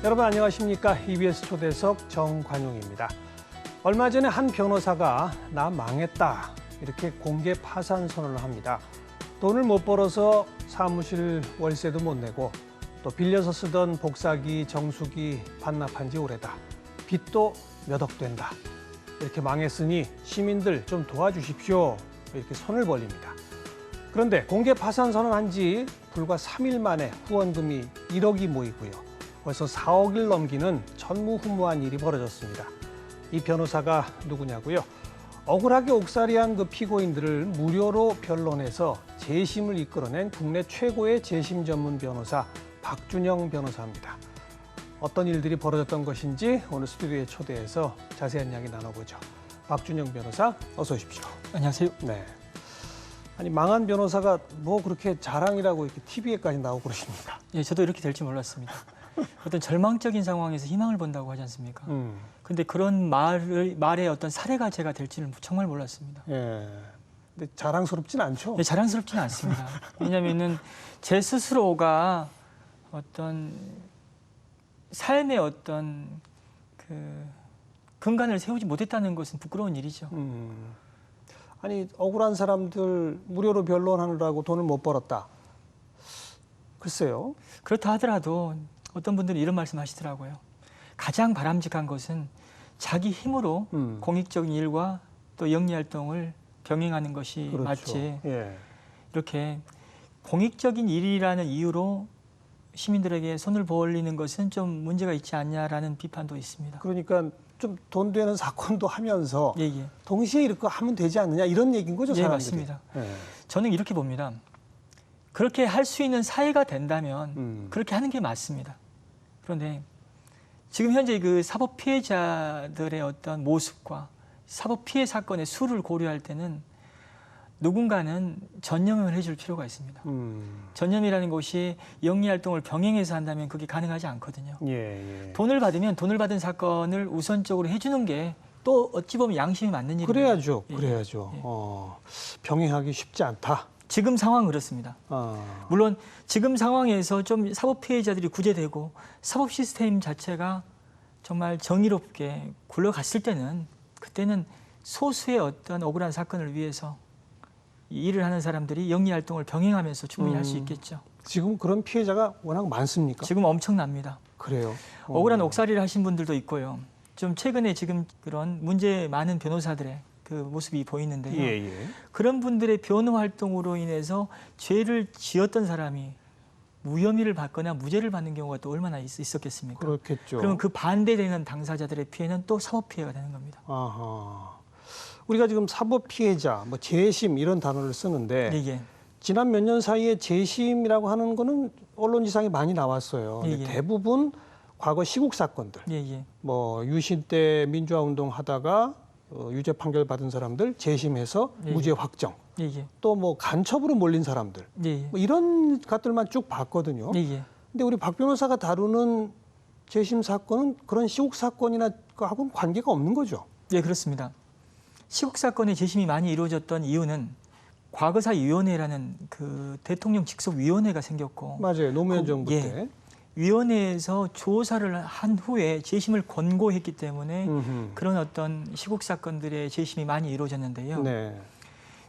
여러분 안녕하십니까? EBS 초대석 정관용입니다. 얼마 전에 한 변호사가 나 망했다 이렇게 공개 파산 선언을 합니다. 돈을 못 벌어서 사무실 월세도 못 내고 또 빌려서 쓰던 복사기, 정수기 반납한 지 오래다. 빚도 몇 억 된다. 이렇게 망했으니 시민들 좀 도와주십시오. 이렇게 손을 벌립니다. 그런데 공개 파산 선언한 지 불과 3일 만에 후원금이 1억이 모이고요. 벌써 4억을 넘기는 전무후무한 일이 벌어졌습니다. 이 변호사가 누구냐고요? 억울하게 옥살이한 그 피고인들을 무료로 변론해서 재심을 이끌어낸 국내 최고의 재심 전문 변호사 박준영 변호사입니다. 어떤 일들이 벌어졌던 것인지 오늘 스튜디오에 초대해서 자세한 이야기 나눠보죠. 박준영 변호사 어서 오십시오. 안녕하세요. 네. 아니 망한 변호사가 뭐 그렇게 자랑이라고 이렇게 TV에까지 나오고 그러십니까? 예, 저도 이렇게 될 줄 몰랐습니다. 어떤 절망적인 상황에서 희망을 본다고 하지 않습니까? 근데 그런 말의 어떤 사례가 제가 될지는 정말 몰랐습니다. 예. 근데 자랑스럽진 않죠? 네, 자랑스럽지는 않습니다. 왜냐하면은 제 스스로가 어떤 삶의 어떤 그 근간을 세우지 못했다는 것은 부끄러운 일이죠. 아니 억울한 사람들 무료로 변론하느라고 돈을 못 벌었다. 글쎄요. 그렇다 하더라도 어떤 분들은 이런 말씀하시더라고요. 가장 바람직한 것은 자기 힘으로 공익적인 일과 또 영리활동을 병행하는 것이 그렇죠. 맞지. 예. 이렇게 공익적인 일이라는 이유로 시민들에게 손을 벌리는 것은 좀 문제가 있지 않냐라는 비판도 있습니다. 그러니까 좀 돈 되는 사건도 하면서 예, 예. 동시에 이렇게 하면 되지 않느냐 이런 얘기인 거죠, 예, 사람들이. 맞습니다. 예. 저는 이렇게 봅니다. 그렇게 할 수 있는 사회가 된다면 그렇게 하는 게 맞습니다. 그런데 지금 현재 그 사법 피해자들의 어떤 모습과 사법 피해 사건의 수를 고려할 때는 누군가는 전념을 해줄 필요가 있습니다. 전념이라는 것이 영리활동을 병행해서 한다면 그게 가능하지 않거든요. 예, 예. 돈을 받으면 돈을 받은 사건을 우선적으로 해주는 게 또 어찌 보면 양심이 맞는 일입니다. 그래야죠, 예. 그래야죠. 예. 병행하기 쉽지 않다. 지금 상황은 그렇습니다. 물론 지금 상황에서 좀 사법 피해자들이 구제되고 사법 시스템 자체가 정말 정의롭게 굴러갔을 때는 그때는 소수의 어떤 억울한 사건을 위해서 일을 하는 사람들이 영리활동을 병행하면서 충분히 할 수 있겠죠. 지금 그런 피해자가 워낙 많습니까? 지금 엄청납니다. 그래요. 억울한 옥살이를 하신 분들도 있고요. 좀 최근에 지금 그런 문제 많은 변호사들의 그 모습이 보이는데요. 예, 예. 그런 분들의 변호 활동으로 인해서 죄를 지었던 사람이 무혐의를 받거나 무죄를 받는 경우가 또 얼마나 있었겠습니까? 그렇겠죠. 그러면 그 반대되는 당사자들의 피해는 또 사법 피해가 되는 겁니다. 아하. 우리가 지금 사법 피해자, 뭐 재심 이런 단어를 쓰는데 예, 예. 지난 몇 년 사이에 재심이라고 하는 거는 언론지상에 많이 나왔어요. 근데 예, 예. 대부분 과거 시국 사건들, 예, 예. 뭐 유신 때 민주화 운동 하다가 유죄 판결 받은 사람들 재심해서 예, 무죄 확정, 예, 예. 또 뭐 간첩으로 몰린 사람들, 예, 예. 뭐 이런 것들만 쭉 봤거든요. 예, 예. 근데 우리 박 변호사가 다루는 재심 사건은 그런 시국 사건이나 하고는 관계가 없는 거죠. 예, 그렇습니다. 시국 사건의 재심이 많이 이루어졌던 이유는 과거사위원회라는 그 대통령 직속위원회가 생겼고, 맞아요. 노무현 정부 예. 때. 위원회에서 조사를 한 후에 재심을 권고했기 때문에 음흠. 그런 어떤 시국 사건들의 재심이 많이 이루어졌는데요. 네.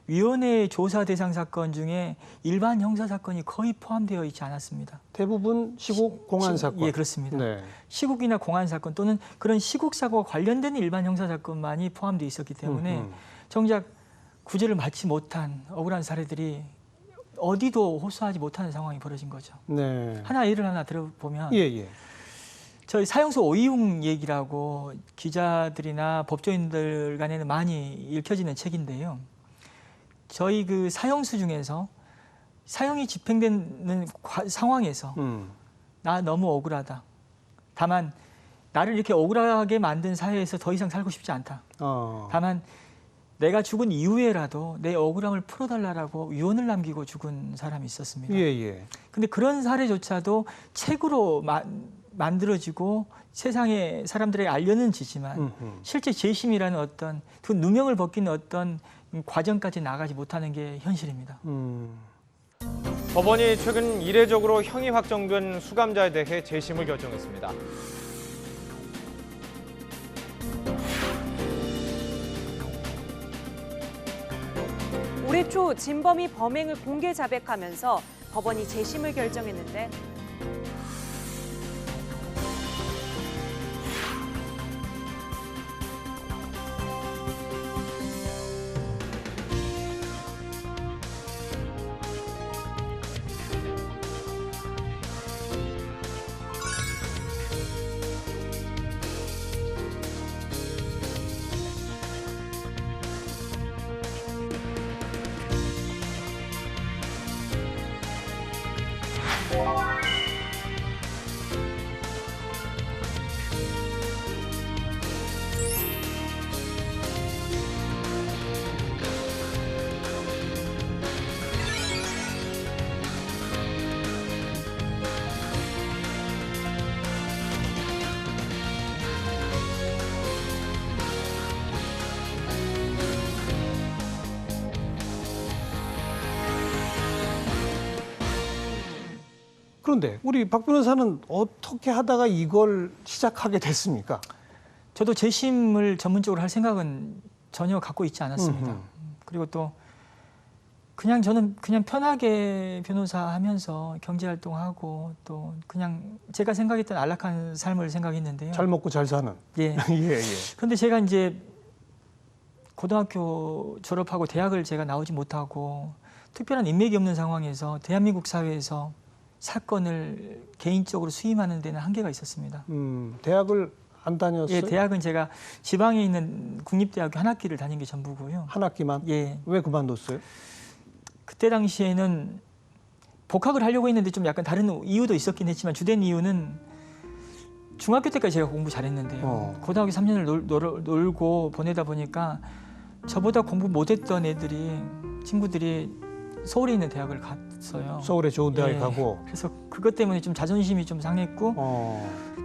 위원회 조사 대상 사건 중에 일반 형사 사건이 거의 포함되어 있지 않았습니다. 대부분 시국 공안 사건. 예, 그렇습니다. 네. 시국이나 공안 사건 또는 그런 시국 사고와 관련된 일반 형사 사건만이 포함되어 있었기 때문에 정작 구제를 받지 못한 억울한 사례들이 어디도 호소하지 못하는 상황이 벌어진 거죠. 네. 예를 하나 들어보면 예, 예. 저희 사형수 오이용 얘기라고 기자들이나 법조인들 간에는 많이 읽혀지는 책인데요. 저희 그 사형수 중에서 사형이 집행되는 상황에서 나 너무 억울하다. 다만 나를 이렇게 억울하게 만든 사회에서 더 이상 살고 싶지 않다. 다만 내가 죽은 이후에라도 내 억울함을 풀어달라고 유언을 남기고 죽은 사람이 있었습니다. 예, 예. 근데 그런 사례조차도 책으로 만들어지고 세상에 사람들에게 알려는지지만 실제 재심이라는 어떤 그 누명을 벗기는 어떤 과정까지 나가지 못하는 게 현실입니다. 법원이 최근 이례적으로 형이 확정된 수감자에 대해 재심을 결정했습니다. 올해 초 진범이 범행을 공개 자백하면서 법원이 재심을 결정했는데 그런데 우리 박 변호사는 어떻게 하다가 이걸 시작하게 됐습니까? 저도 재심을 전문적으로 할 생각은 전혀 갖고 있지 않았습니다. 음흠. 그리고 또 저는 그냥 편하게 변호사 하면서 경제 활동하고 또 그냥 제가 생각했던 안락한 삶을 생각했는데요. 잘 먹고 잘 사는. 예. 예, 예. 그런데 제가 이제 고등학교 졸업하고 대학을 제가 나오지 못하고 특별한 인맥이 없는 상황에서 대한민국 사회에서 사건을 개인적으로 수임하는 데는 한계가 있었습니다. 대학을 안 다녔어요? 예, 대학은 제가 지방에 있는 국립대학교 한 학기를 다닌 게 전부고요. 한 학기만? 예. 왜 그만뒀어요? 그때 당시에는 복학을 하려고 했는데 좀 약간 다른 이유도 있었긴 했지만 주된 이유는 중학교 때까지 제가 공부 잘했는데요. 고등학교 3년을 놀고 보내다 보니까 저보다 공부 못했던 친구들이 서울에 있는 대학을 갔어요. 서울에 좋은 대학에 예. 가고. 그래서 그것 때문에 좀 자존심이 좀 상했고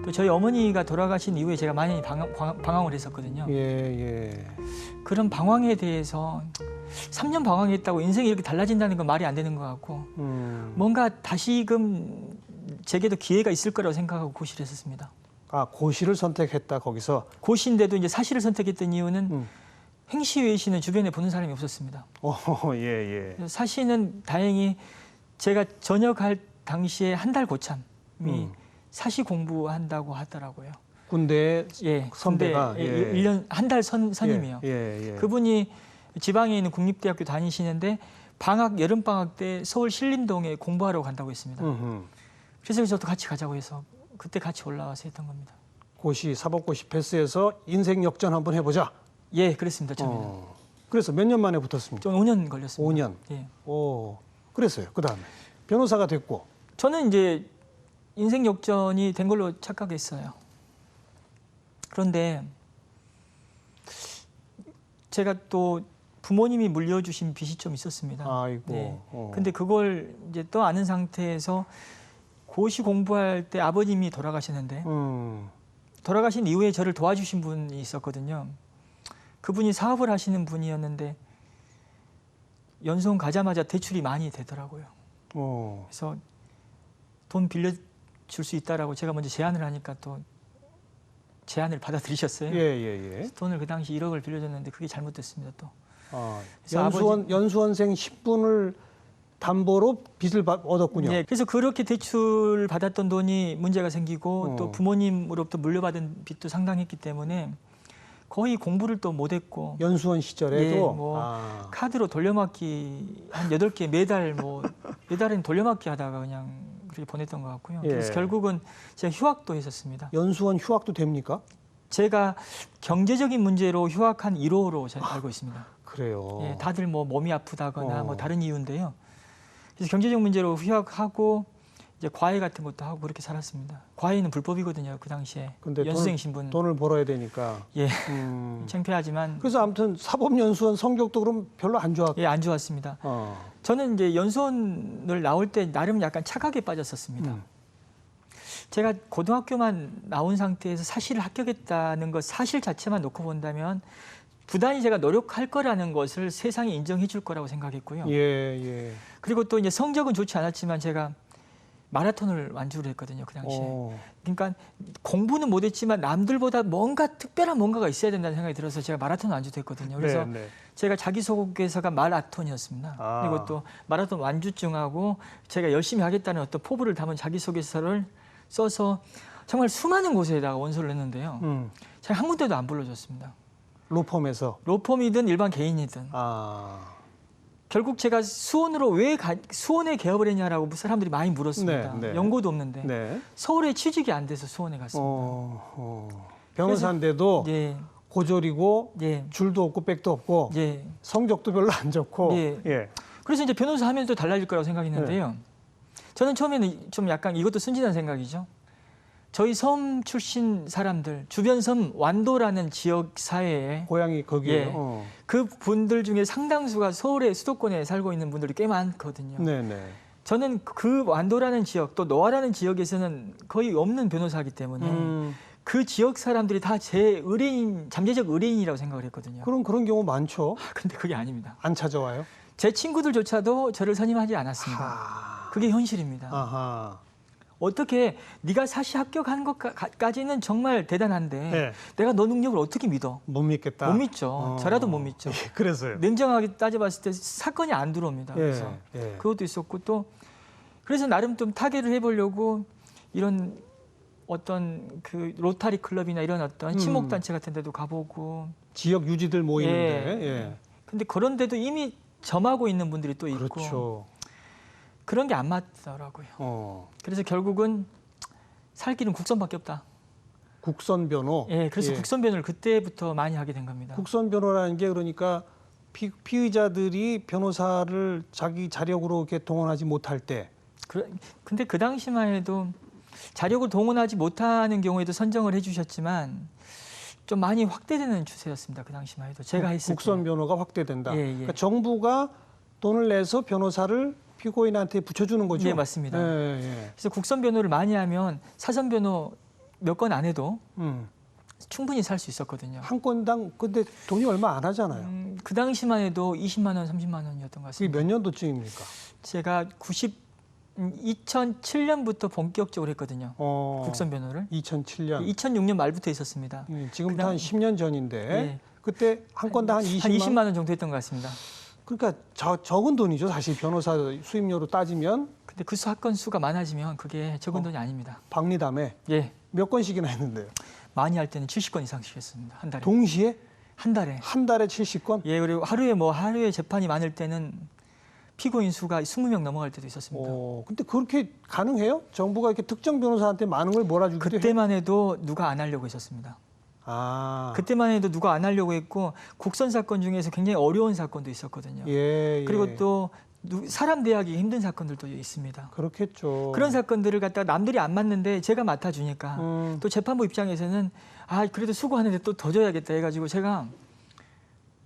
또 저희 어머니가 돌아가신 이후에 제가 많이 방황을 했었거든요. 예, 예. 그런 방황에 대해서 3년 방황했다고 인생이 이렇게 달라진다는 건 말이 안 되는 것 같고 뭔가 다시금 제게도 기회가 있을 거라고 생각하고 고시를 했었습니다. 아, 고시를 선택했다, 거기서? 고시인데도 이제 사시를 선택했던 이유는 행시 외시는 주변에 보는 사람이 없었습니다. 예, 예. 사시는 다행히 제가 전역할 당시에 한 달 고참이 사시 공부한다고 하더라고요. 군대 예, 선배가 근데 예. 1년 한 달 선임이요. 예, 예. 그분이 지방에 있는 국립대학교 다니시는데 여름 방학 때 서울 신림동에 공부하러 간다고 했습니다. 그래서 저도 같이 가자고 해서 그때 같이 올라와서 했던 겁니다. 고시, 사법고시 패스해서 인생 역전 한번 해보자. 예, 그랬습니다. 처음에는. 그래서 몇 년 만에 붙었습니까? 좀 5년 걸렸습니다. 5년. 예. 그랬어요. 그 다음에 변호사가 됐고. 저는 이제 인생 역전이 된 걸로 착각했어요. 그런데 제가 또 부모님이 물려주신 빚이 좀 있었습니다. 아이고. 네. 근데 그걸 이제 또 아는 상태에서 고시 공부할 때 아버님이 돌아가시는데 돌아가신 이후에 저를 도와주신 분이 있었거든요. 그분이 사업을 하시는 분이었는데 연수원 가자마자 대출이 많이 되더라고요. 그래서 돈 빌려줄 수 있다라고 제가 먼저 제안을 하니까 또 제안을 받아들이셨어요. 예. 돈을 그 당시 1억을 빌려줬는데 그게 잘못됐습니다 또. 연수원생 10분을 담보로 빚을 얻었군요. 네, 그래서 그렇게 대출 받았던 돈이 문제가 생기고 또 부모님으로부터 물려받은 빚도 상당했기 때문에 거의 공부를 또 못했고 연수원 시절에도 카드로 돌려막기 한 8개 매달은 돌려막기 하다가 그냥 그렇게 보냈던 것 같고요. 그래서 결국은 제가 휴학도 했었습니다. 연수원 휴학도 됩니까? 제가 경제적인 문제로 휴학한 1호로 제가 알고 있습니다. 그래요. 예, 다들 몸이 아프다거나 다른 이유인데요. 그래서 경제적 문제로 휴학하고 이제 과외 같은 것도 하고 그렇게 살았습니다. 과외는 불법이거든요, 그 당시에. 근데 연수생 신분. 돈을 벌어야 되니까. 예, 창피하지만. 그래서 아무튼 사법연수원 성적도 그럼 별로 안 좋았고. 예, 안 좋았습니다. 저는 이제 연수원을 나올 때 나름 약간 착각에 빠졌었습니다. 제가 고등학교만 나온 상태에서 사실을 합격했다는 것 사실 자체만 놓고 본다면 부단히 제가 노력할 거라는 것을 세상이 인정해 줄 거라고 생각했고요. 예, 예. 그리고 또 이제 성적은 좋지 않았지만 제가 마라톤을 완주를 했거든요, 그 당시에. 그러니까 공부는 못했지만 남들보다 뭔가 특별한 뭔가가 있어야 된다는 생각이 들어서 제가 마라톤 완주도 했거든요. 그래서 네, 네. 제가 자기소개서가 마라톤이었습니다. 아. 그리고 또 마라톤 완주증하고 제가 열심히 하겠다는 어떤 포부를 담은 자기소개서를 써서 정말 수많은 곳에다가 원서를 냈는데요. 제가 한 군데도 안 불러줬습니다. 로펌에서. 로펌이든 일반 개인이든. 결국 제가 수원으로 수원에 개업을 했냐라고 사람들이 많이 물었습니다. 네, 네. 연고도 없는데 네. 서울에 취직이 안 돼서 수원에 갔습니다. 변호사인데도 예, 고졸이고 예, 줄도 없고 백도 없고 예. 성적도 별로 안 좋고. 예. 예. 그래서 이제 변호사 하면 또 달라질 거라고 생각했는데요. 저는 처음에는 좀 약간 이것도 순진한 생각이죠. 저희 섬 출신 사람들, 주변 섬 완도라는 지역 사회에 고향이 거기에요. 예. 그 분들 중에 상당수가 서울의 수도권에 살고 있는 분들이 꽤 많거든요. 네네. 저는 그 완도라는 지역 또 노아라는 지역에서는 거의 없는 변호사이기 때문에 그 지역 사람들이 다 제 의뢰인, 잠재적 의뢰인이라고 생각을 했거든요. 그런 경우 많죠. 근데 그게 아닙니다. 안 찾아와요? 제 친구들조차도 저를 선임하지 않았습니다. 그게 현실입니다. 아하. 어떻게 네가 사시 합격한 것까지는 정말 대단한데 네. 내가 너 능력을 어떻게 믿어? 못 믿겠다. 못 믿죠. 저라도 못 믿죠. 예, 그래서요. 냉정하게 따져봤을 때 사건이 안 들어옵니다. 그래서 예. 그것도 있었고 또 그래서 나름 좀 타개를 해보려고 이런 어떤 그 로타리 클럽이나 이런 어떤 친목단체 같은 데도 가보고 지역 유지들 모이는데. 예. 근데 그런 데도 이미 점하고 있는 분들이 또 있고 그렇죠. 그런 게 안 맞더라고요. 그래서 결국은 살 길은 국선밖에 없다. 국선 변호. 예, 그래서 예. 국선 변호를 그때부터 많이 하게 된 겁니다. 국선 변호라는 게 그러니까 피의자들이 변호사를 자기 자력으로 이렇게 동원하지 못할 때. 근데 그 당시만 해도 자력을 동원하지 못하는 경우에도 선정을 해주셨지만 좀 많이 확대되는 추세였습니다. 그 당시만 해도 제가 했을 때. 국선 변호가 확대된다. 예, 예. 그러니까 정부가 돈을 내서 변호사를 피고인한테 붙여주는 거죠. 네, 맞습니다. 예, 예. 그래서 국선 변호를 많이 하면 사선 변호 몇 건 안 해도 충분히 살 수 있었거든요. 한 건당 근데 돈이 얼마 안 하잖아요. 그 당시만 해도 20만 원, 30만 원이었던 것 그게 같습니다. 몇 년도쯤입니까? 제가 2007년부터 본격적으로 했거든요. 국선 변호를. 2007년. 2006년 말부터 있었습니다. 지금부터 한 10년 전인데 예. 그때 한 건당 한 20만 원 정도 했던 것 같습니다. 그러니까 적은 돈이죠. 사실 변호사 수임료로 따지면. 근데 그 사건 수가 많아지면 그게 적은 돈이 아닙니다. 박리담에 예. 몇 건씩이나 했는데요. 많이 할 때는 70건 이상씩 했습니다. 한 달에. 동시에? 한 달에. 한 달에 70건? 예, 그리고 하루에 재판이 많을 때는 피고인 수가 20명 넘어갈 때도 있었습니다. 근데 그렇게 가능해요? 정부가 이렇게 특정 변호사한테 많은 걸 몰아주기도 해요? 그때만 해도 누가 안 하려고 했었습니다. 그때만 해도 누가 안 하려고 했고 국선 사건 중에서 굉장히 어려운 사건도 있었거든요. 예. 그리고 또 사람 대하기 힘든 사건들도 있습니다. 그렇겠죠. 그런 사건들을 갖다가 남들이 안 맞는데 제가 맡아주니까 또 재판부 입장에서는 그래도 수고하는데 또 더 줘야겠다 해가지고 제가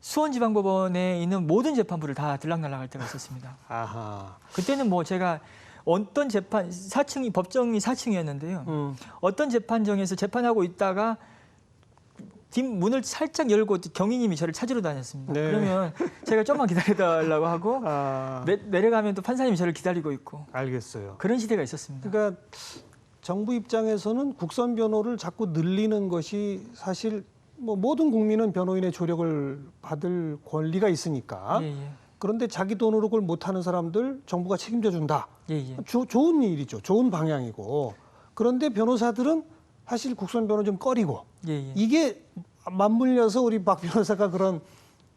수원지방법원에 있는 모든 재판부를 다 들락날락할 때가 있었습니다. 아하. 그때는 뭐 제가 어떤 법정이 4층이었는데요. 어떤 재판정에서 재판하고 있다가 뒷문을 살짝 열고 경위님이 저를 찾으러 다녔습니다. 네. 그러면 제가 좀만 기다려달라고 하고 내려가면 또 판사님이 저를 기다리고 있고. 알겠어요. 그런 시대가 있었습니다. 그러니까 정부 입장에서는 국선 변호를 자꾸 늘리는 것이 사실 뭐 모든 국민은 변호인의 조력을 받을 권리가 있으니까. 예, 예. 그런데 자기 돈으로 그걸 못하는 사람들 정부가 책임져 준다. 예, 예. 좋은 일이죠. 좋은 방향이고. 그런데 변호사들은 사실 국선 변호 좀 꺼리고. 예, 예. 이게 맞물려서 우리 박 변호사가 그런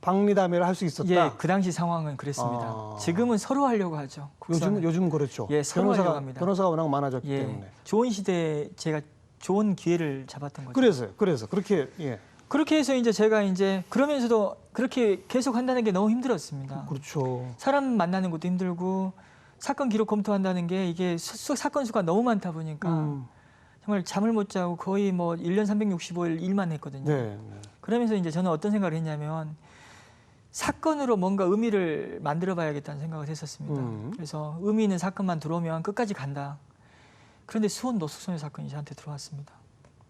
박리담회를 할 수 있었다. 예, 그 당시 상황은 그랬습니다. 지금은 서로 하려고 하죠. 요즘 그렇죠. 예, 서로 하려고 합니다. 변호사가 워낙 많아졌기 예, 때문에. 좋은 시대에 제가 좋은 기회를 잡았던 거죠. 그래서 그렇게 예. 그렇게 해서 이제 제가 그러면서도 그렇게 계속 한다는 게 너무 힘들었습니다. 그렇죠. 사람 만나는 것도 힘들고 사건 기록 검토한다는 게 이게 사건 수가 너무 많다 보니까 정말 잠을 못 자고 거의 뭐 1년 365일 일만 했거든요. 네. 그러면서 이제 저는 어떤 생각을 했냐면 사건으로 뭔가 의미를 만들어 봐야겠다는 생각을 했었습니다. 그래서 의미 있는 사건만 들어오면 끝까지 간다. 그런데 수원 노숙소녀 사건이 저한테 들어왔습니다.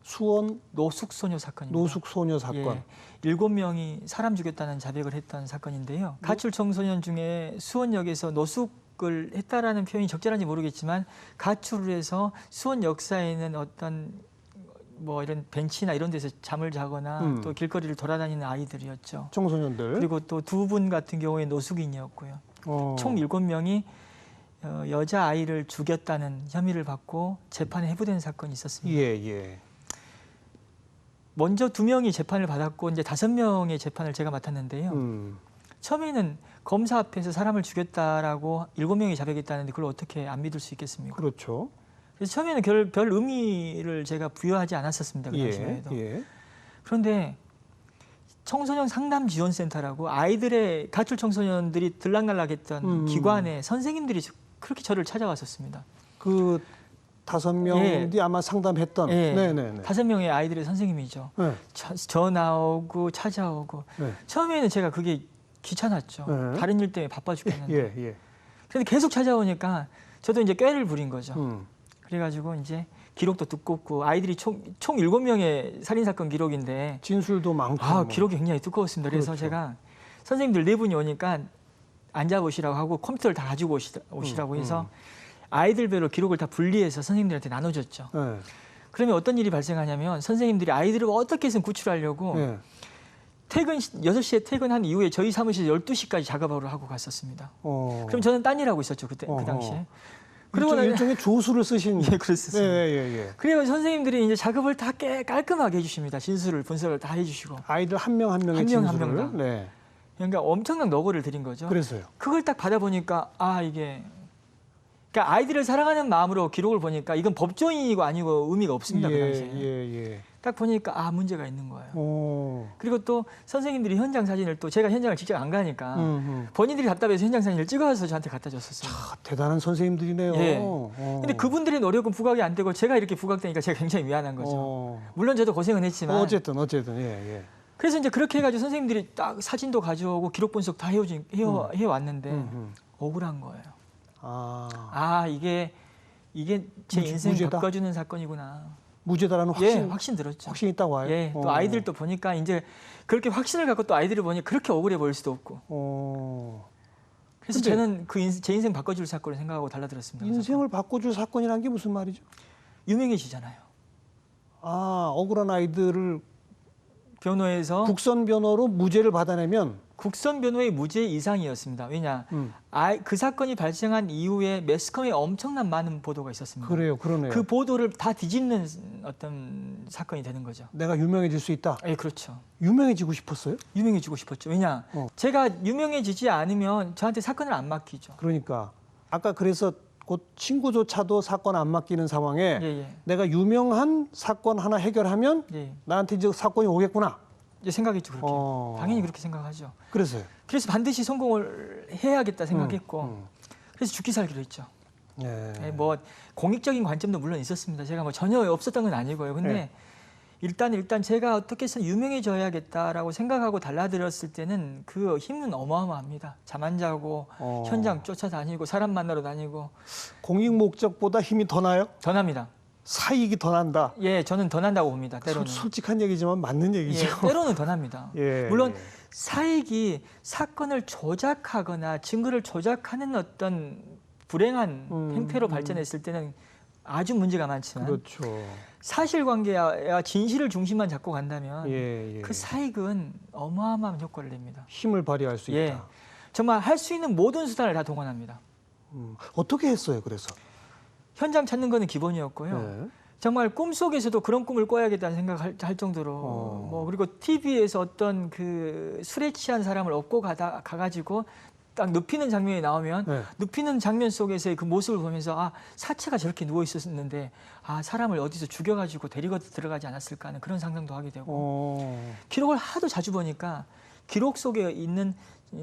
수원 노숙소녀 사건입니다. 노숙소녀 사건. 예, 7명이 사람 죽였다는 자백을 했던 사건인데요. 가출 청소년 중에 수원역에서 노숙을 했다라는 표현이 적절한지 모르겠지만 가출을 해서 수원 역사에 있는 어떤 뭐 이런 벤치나 이런 데서 잠을 자거나 또 길거리를 돌아다니는 아이들이었죠. 청소년들. 그리고 또 2분 같은 경우에 노숙인이었고요. 총 7명이 여자 아이를 죽였다는 혐의를 받고 재판에 회부된 사건이 있었습니다. 예, 예. 먼저 2명이 재판을 받았고 이제 5명의 재판을 제가 맡았는데요. 처음에는 검사 앞에서 사람을 죽였다라고 7명이 자백했다는데 그걸 어떻게 안 믿을 수 있겠습니까? 그렇죠. 그래서 처음에는 별 의미를 제가 부여하지 않았었습니다. 그 당시에도. 예. 그런데 청소년 상담 지원센터라고 아이들의 가출 청소년들이 들락날락했던 기관에 선생님들이 그렇게 저를 찾아왔었습니다. 그 5명이 예. 아마 상담했던. 예, 네네네. 5명의 아이들의 선생님이죠. 네. 전화 오고 찾아오고. 네. 처음에는 제가 그게 귀찮았죠. 네. 다른 일 때문에 바빠 죽겠는데. 예. 그런데 계속 찾아오니까 저도 이제 꾀를 부린 거죠. 그래가지고 이제 기록도 두껍고 아이들이 총 7명의 살인사건 기록인데 진술도 많고. 기록이 굉장히 두꺼웠습니다. 그래서 그렇죠. 제가 선생님들 4분이 오니까 앉아보시라고 하고 컴퓨터를 다 가지고 오시라고 해서 아이들별로 기록을 다 분리해서 선생님들한테 나눠줬죠. 네. 그러면 어떤 일이 발생하냐면 선생님들이 아이들을 어떻게 해서 구출하려고 네. 6시에 퇴근한 이후에 저희 사무실 12시까지 작업을 하고 갔었습니다. 그럼 저는 딴 일하고 있었죠. 그 당시에. 일종의 조수를 쓰신. 예, 그랬었습니다. 예. 그래서 선생님들이 이제 작업을 다 깔끔하게 해주십니다. 진술을 분석을 다 해주시고. 아이들 한 명 한 명의 한 명, 한 진술을. 명당. 네. 그러니까 엄청난 너고를 드린 거죠. 그래서요. 그걸 딱 받아보니까 이게 그러니까 아이들을 사랑하는 마음으로 기록을 보니까 이건 법조인이고 아니고 의미가 없습니다. 그 당시에. 예. 딱 보니까 문제가 있는 거예요. 오. 그리고 또 선생님들이 현장 사진을 또 제가 현장을 직접 안 가니까 본인들이 답답해서 현장 사진을 찍어서 저한테 갖다 줬었어요. 대단한 선생님들이네요. 예. 근데 그분들의 노력은 부각이 안 되고 제가 이렇게 부각되니까 제가 굉장히 미안한 거죠. 물론 저도 고생은 했지만. 어쨌든 예. 그래서 이제 그렇게 해가지고 선생님들이 딱 사진도 가져오고 기록 분석 다 해왔는데 억울한 거예요. 이게 제 인생 무죄다? 바꿔주는 사건이구나. 무죄다라는 확신 들었죠. 확신이 딱 와요. 예, 또 아이들도 보니까 이제 그렇게 확신을 갖고 또 아이들을 보니 그렇게 억울해 보일 수도 없고. 그래서 저는 제 인생 바꿔줄 사건을 생각하고 달라들었습니다. 인생을 바꿔줄 사건이란 게 무슨 말이죠? 유명해지잖아요. 억울한 아이들을 변호해서 국선 변호로 무죄를 받아내면 국선 변호의 무죄 이상이었습니다. 왜냐, 그 사건이 발생한 이후에 매스컴에 엄청난 많은 보도가 있었습니다. 그러네요. 그 보도를 다 뒤집는 어떤 사건이 되는 거죠. 내가 유명해질 수 있다. 예, 그렇죠. 유명해지고 싶었어요? 유명해지고 싶었죠. 왜냐, 제가 유명해지지 않으면 저한테 사건을 안 맡기죠. 그러니까 아까 그래서 곧 친구조차도 사건 안 맡기는 상황에 내가 유명한 사건 하나 해결하면 나한테 이제 사건이 오겠구나. 이제 생각했죠. 그렇게. 당연히 그렇게 생각하죠. 그래서 반드시 성공을 해야겠다 생각했고 그래서 죽기 살기로 했죠. 뭐 공익적인 관점도 물론 있었습니다. 제가 뭐 전혀 없었던 건 아니고요. 근데 일단 제가 어떻게 해서 유명해져야겠다라고 생각하고 달라들었을 때는 그 힘은 어마어마합니다. 잠 안 자고 현장 쫓아다니고 사람 만나러 다니고. 공익 목적보다 힘이 더 나요? 더 납니다. 사익이 더 난다. 예, 저는 더 난다고 봅니다. 때로는. 솔직한 얘기지만 맞는 얘기죠. 때로는 더 납니다. 물론 사익이 사건을 조작하거나 증거를 조작하는 어떤 불행한 행태로 발전했을 때는 아주 문제가 많지만 그렇죠. 사실관계와 진실을 중심만 잡고 간다면 그 사익은 어마어마한 효과를 냅니다. 힘을 발휘할 수 있다. 정말 할 수 있는 모든 수단을 다 동원합니다. 어떻게 했어요, 그래서? 현장 찾는 거는 기본이었고요. 정말 꿈속에서도 그런 꿈을 꿔야겠다는 생각할 정도로 그리고 TV에서 어떤 그 술에 취한 사람을 업고 가가지고 딱 눕히는 장면이 나오면 눕히는 장면 속에서의 그 모습을 보면서 사체가 저렇게 누워 있었는데 사람을 어디서 죽여가지고 데리고 들어가지 않았을까 하는 그런 상상도 하게 되고 기록을 하도 자주 보니까 기록 속에 있는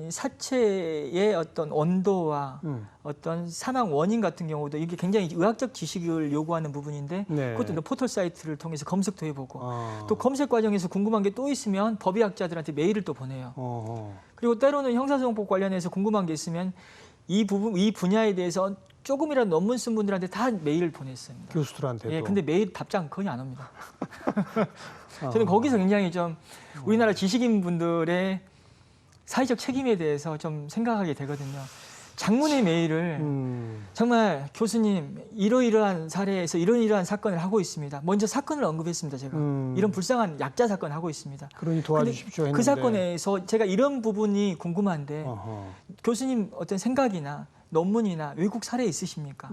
사체의 어떤 온도와 어떤 사망 원인 같은 경우도 이게 굉장히 의학적 지식을 요구하는 부분인데 그것도 포털 사이트를 통해서 검색도 해보고 또 검색 과정에서 궁금한 게 또 있으면 법의학자들한테 메일을 또 보내요. 그리고 때로는 형사소송법 관련해서 궁금한 게 있으면 이 분야에 대해서 조금이라도 논문 쓴 분들한테 다 메일을 보냈습니다. 교수들한테도. 예, 근데 메일 답장 거의 안 옵니다. 저는 거기서 굉장히 좀 우리나라 지식인 분들의 사회적 책임에 대해서 좀 생각하게 되거든요. 장문의 메일을 정말 교수님 이러이러한 사례에서 이러이러한 사건을 하고 있습니다. 먼저 사건을 언급했습니다. 제가 이런 불쌍한 약자 사건 하고 있습니다. 그러니 도와주십시오 했는데. 그 사건에서 제가 이런 부분이 궁금한데 어허. 교수님 어떤 생각이나 논문이나 외국 사례 있으십니까?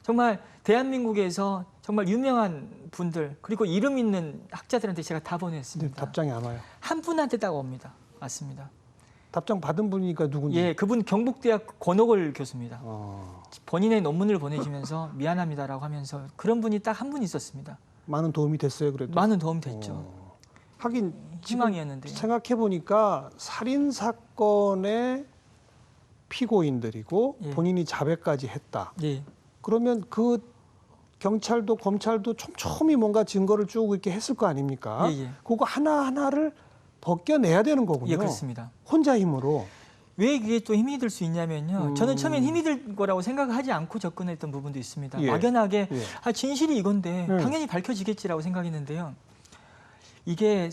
정말 대한민국에서 정말 유명한 분들 그리고 이름 있는 학자들한테 제가 다 근데 보냈습니다. 답장이 안 와요. 한 분한테 딱 옵니다. 맞습니다. 답장 받은 분이니까 누군지. 예, 그분 경북대학 권옥을 교수입니다. 어, 본인의 논문을 보내주면서 미안합니다라고 하면서 그런 분이 딱 한 분 있었습니다. 많은 도움이 됐어요, 그래도. 많은 도움이 됐죠. 하긴 희망이었는데. 생각해 보니까 살인 사건의 피고인들이고 예. 본인이 자백까지 했다. 예, 그러면 그 경찰도 검찰도 촘촘히 뭔가 증거를 쭉 이렇게 했을 거 아닙니까? 예, 예. 그거 하나 하나를 벗겨내야 되는 거군요. 예, 그렇습니다. 혼자 힘으로. 왜 그게 또 힘이 들 수 있냐면요. 저는 처음엔 힘이 들 거라고 생각하지 않고 접근했던 부분도 있습니다. 예. 막연하게 예. 아, 진실이 이건데 네. 당연히 밝혀지겠지라고 생각했는데요. 이게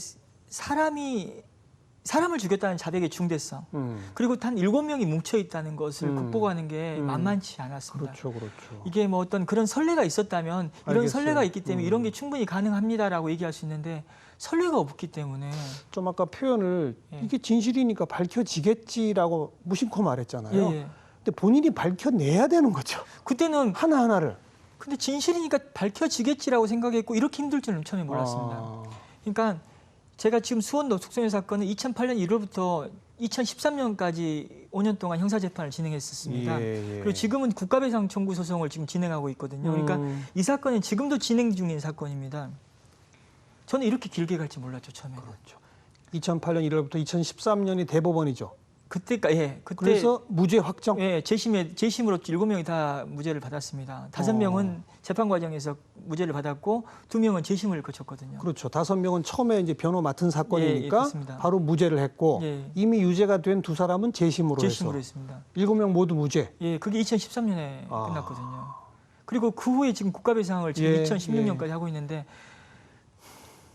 사람을 죽였다는 자백의 중대성 그리고 단 7명이 뭉쳐 있다는 것을 극복하는 게 만만치 않았습니다. 그렇죠, 그렇죠. 이게 뭐 어떤 그런 선례가 있었다면 이런 알겠어요. 선례가 있기 때문에 이런 게 충분히 가능합니다라고 얘기할 수 있는데 선례가 없기 때문에 좀 아까 표현을 예. 이게 진실이니까 밝혀지겠지라고 무심코 말했잖아요. 예, 예. 근데 본인이 밝혀내야 되는 거죠. 그때는 하나 하나를. 근데 진실이니까 밝혀지겠지라고 생각했고 이렇게 힘들 줄은 처음에 몰랐습니다. 그러니까 제가 지금 수원 녹숙소년 사건은 2008년 1월부터 2013년까지 5년 동안 형사재판을 진행했었습니다. 예, 예. 그리고 지금은 국가배상 청구 소송을 지금 진행하고 있거든요. 그러니까 이 사건은 지금도 진행 중인 사건입니다. 저는 이렇게 길게 갈지 몰랐죠, 처음에. 그렇죠. 2008년 1월부터 2013년이 대법원이죠. 그때 그래서 무죄 확정. 예, 재심으로 7명이 다 무죄를 받았습니다. 5명은 재판 과정에서 무죄를 받았고 2명은 재심을 거쳤거든요. 그렇죠. 5명은 처음에 이제 변호 맡은 사건이니까 그렇습니다. 바로 무죄를 했고 예. 이미 유죄가 된 2사람은 재심으로 재심으로 해서 했습니다. 7명 모두 무죄. 예, 그게 2013년에 아. 끝났거든요. 그리고 그 후에 지금 국가배상을 지금 예, 2016년까지 하고 있는데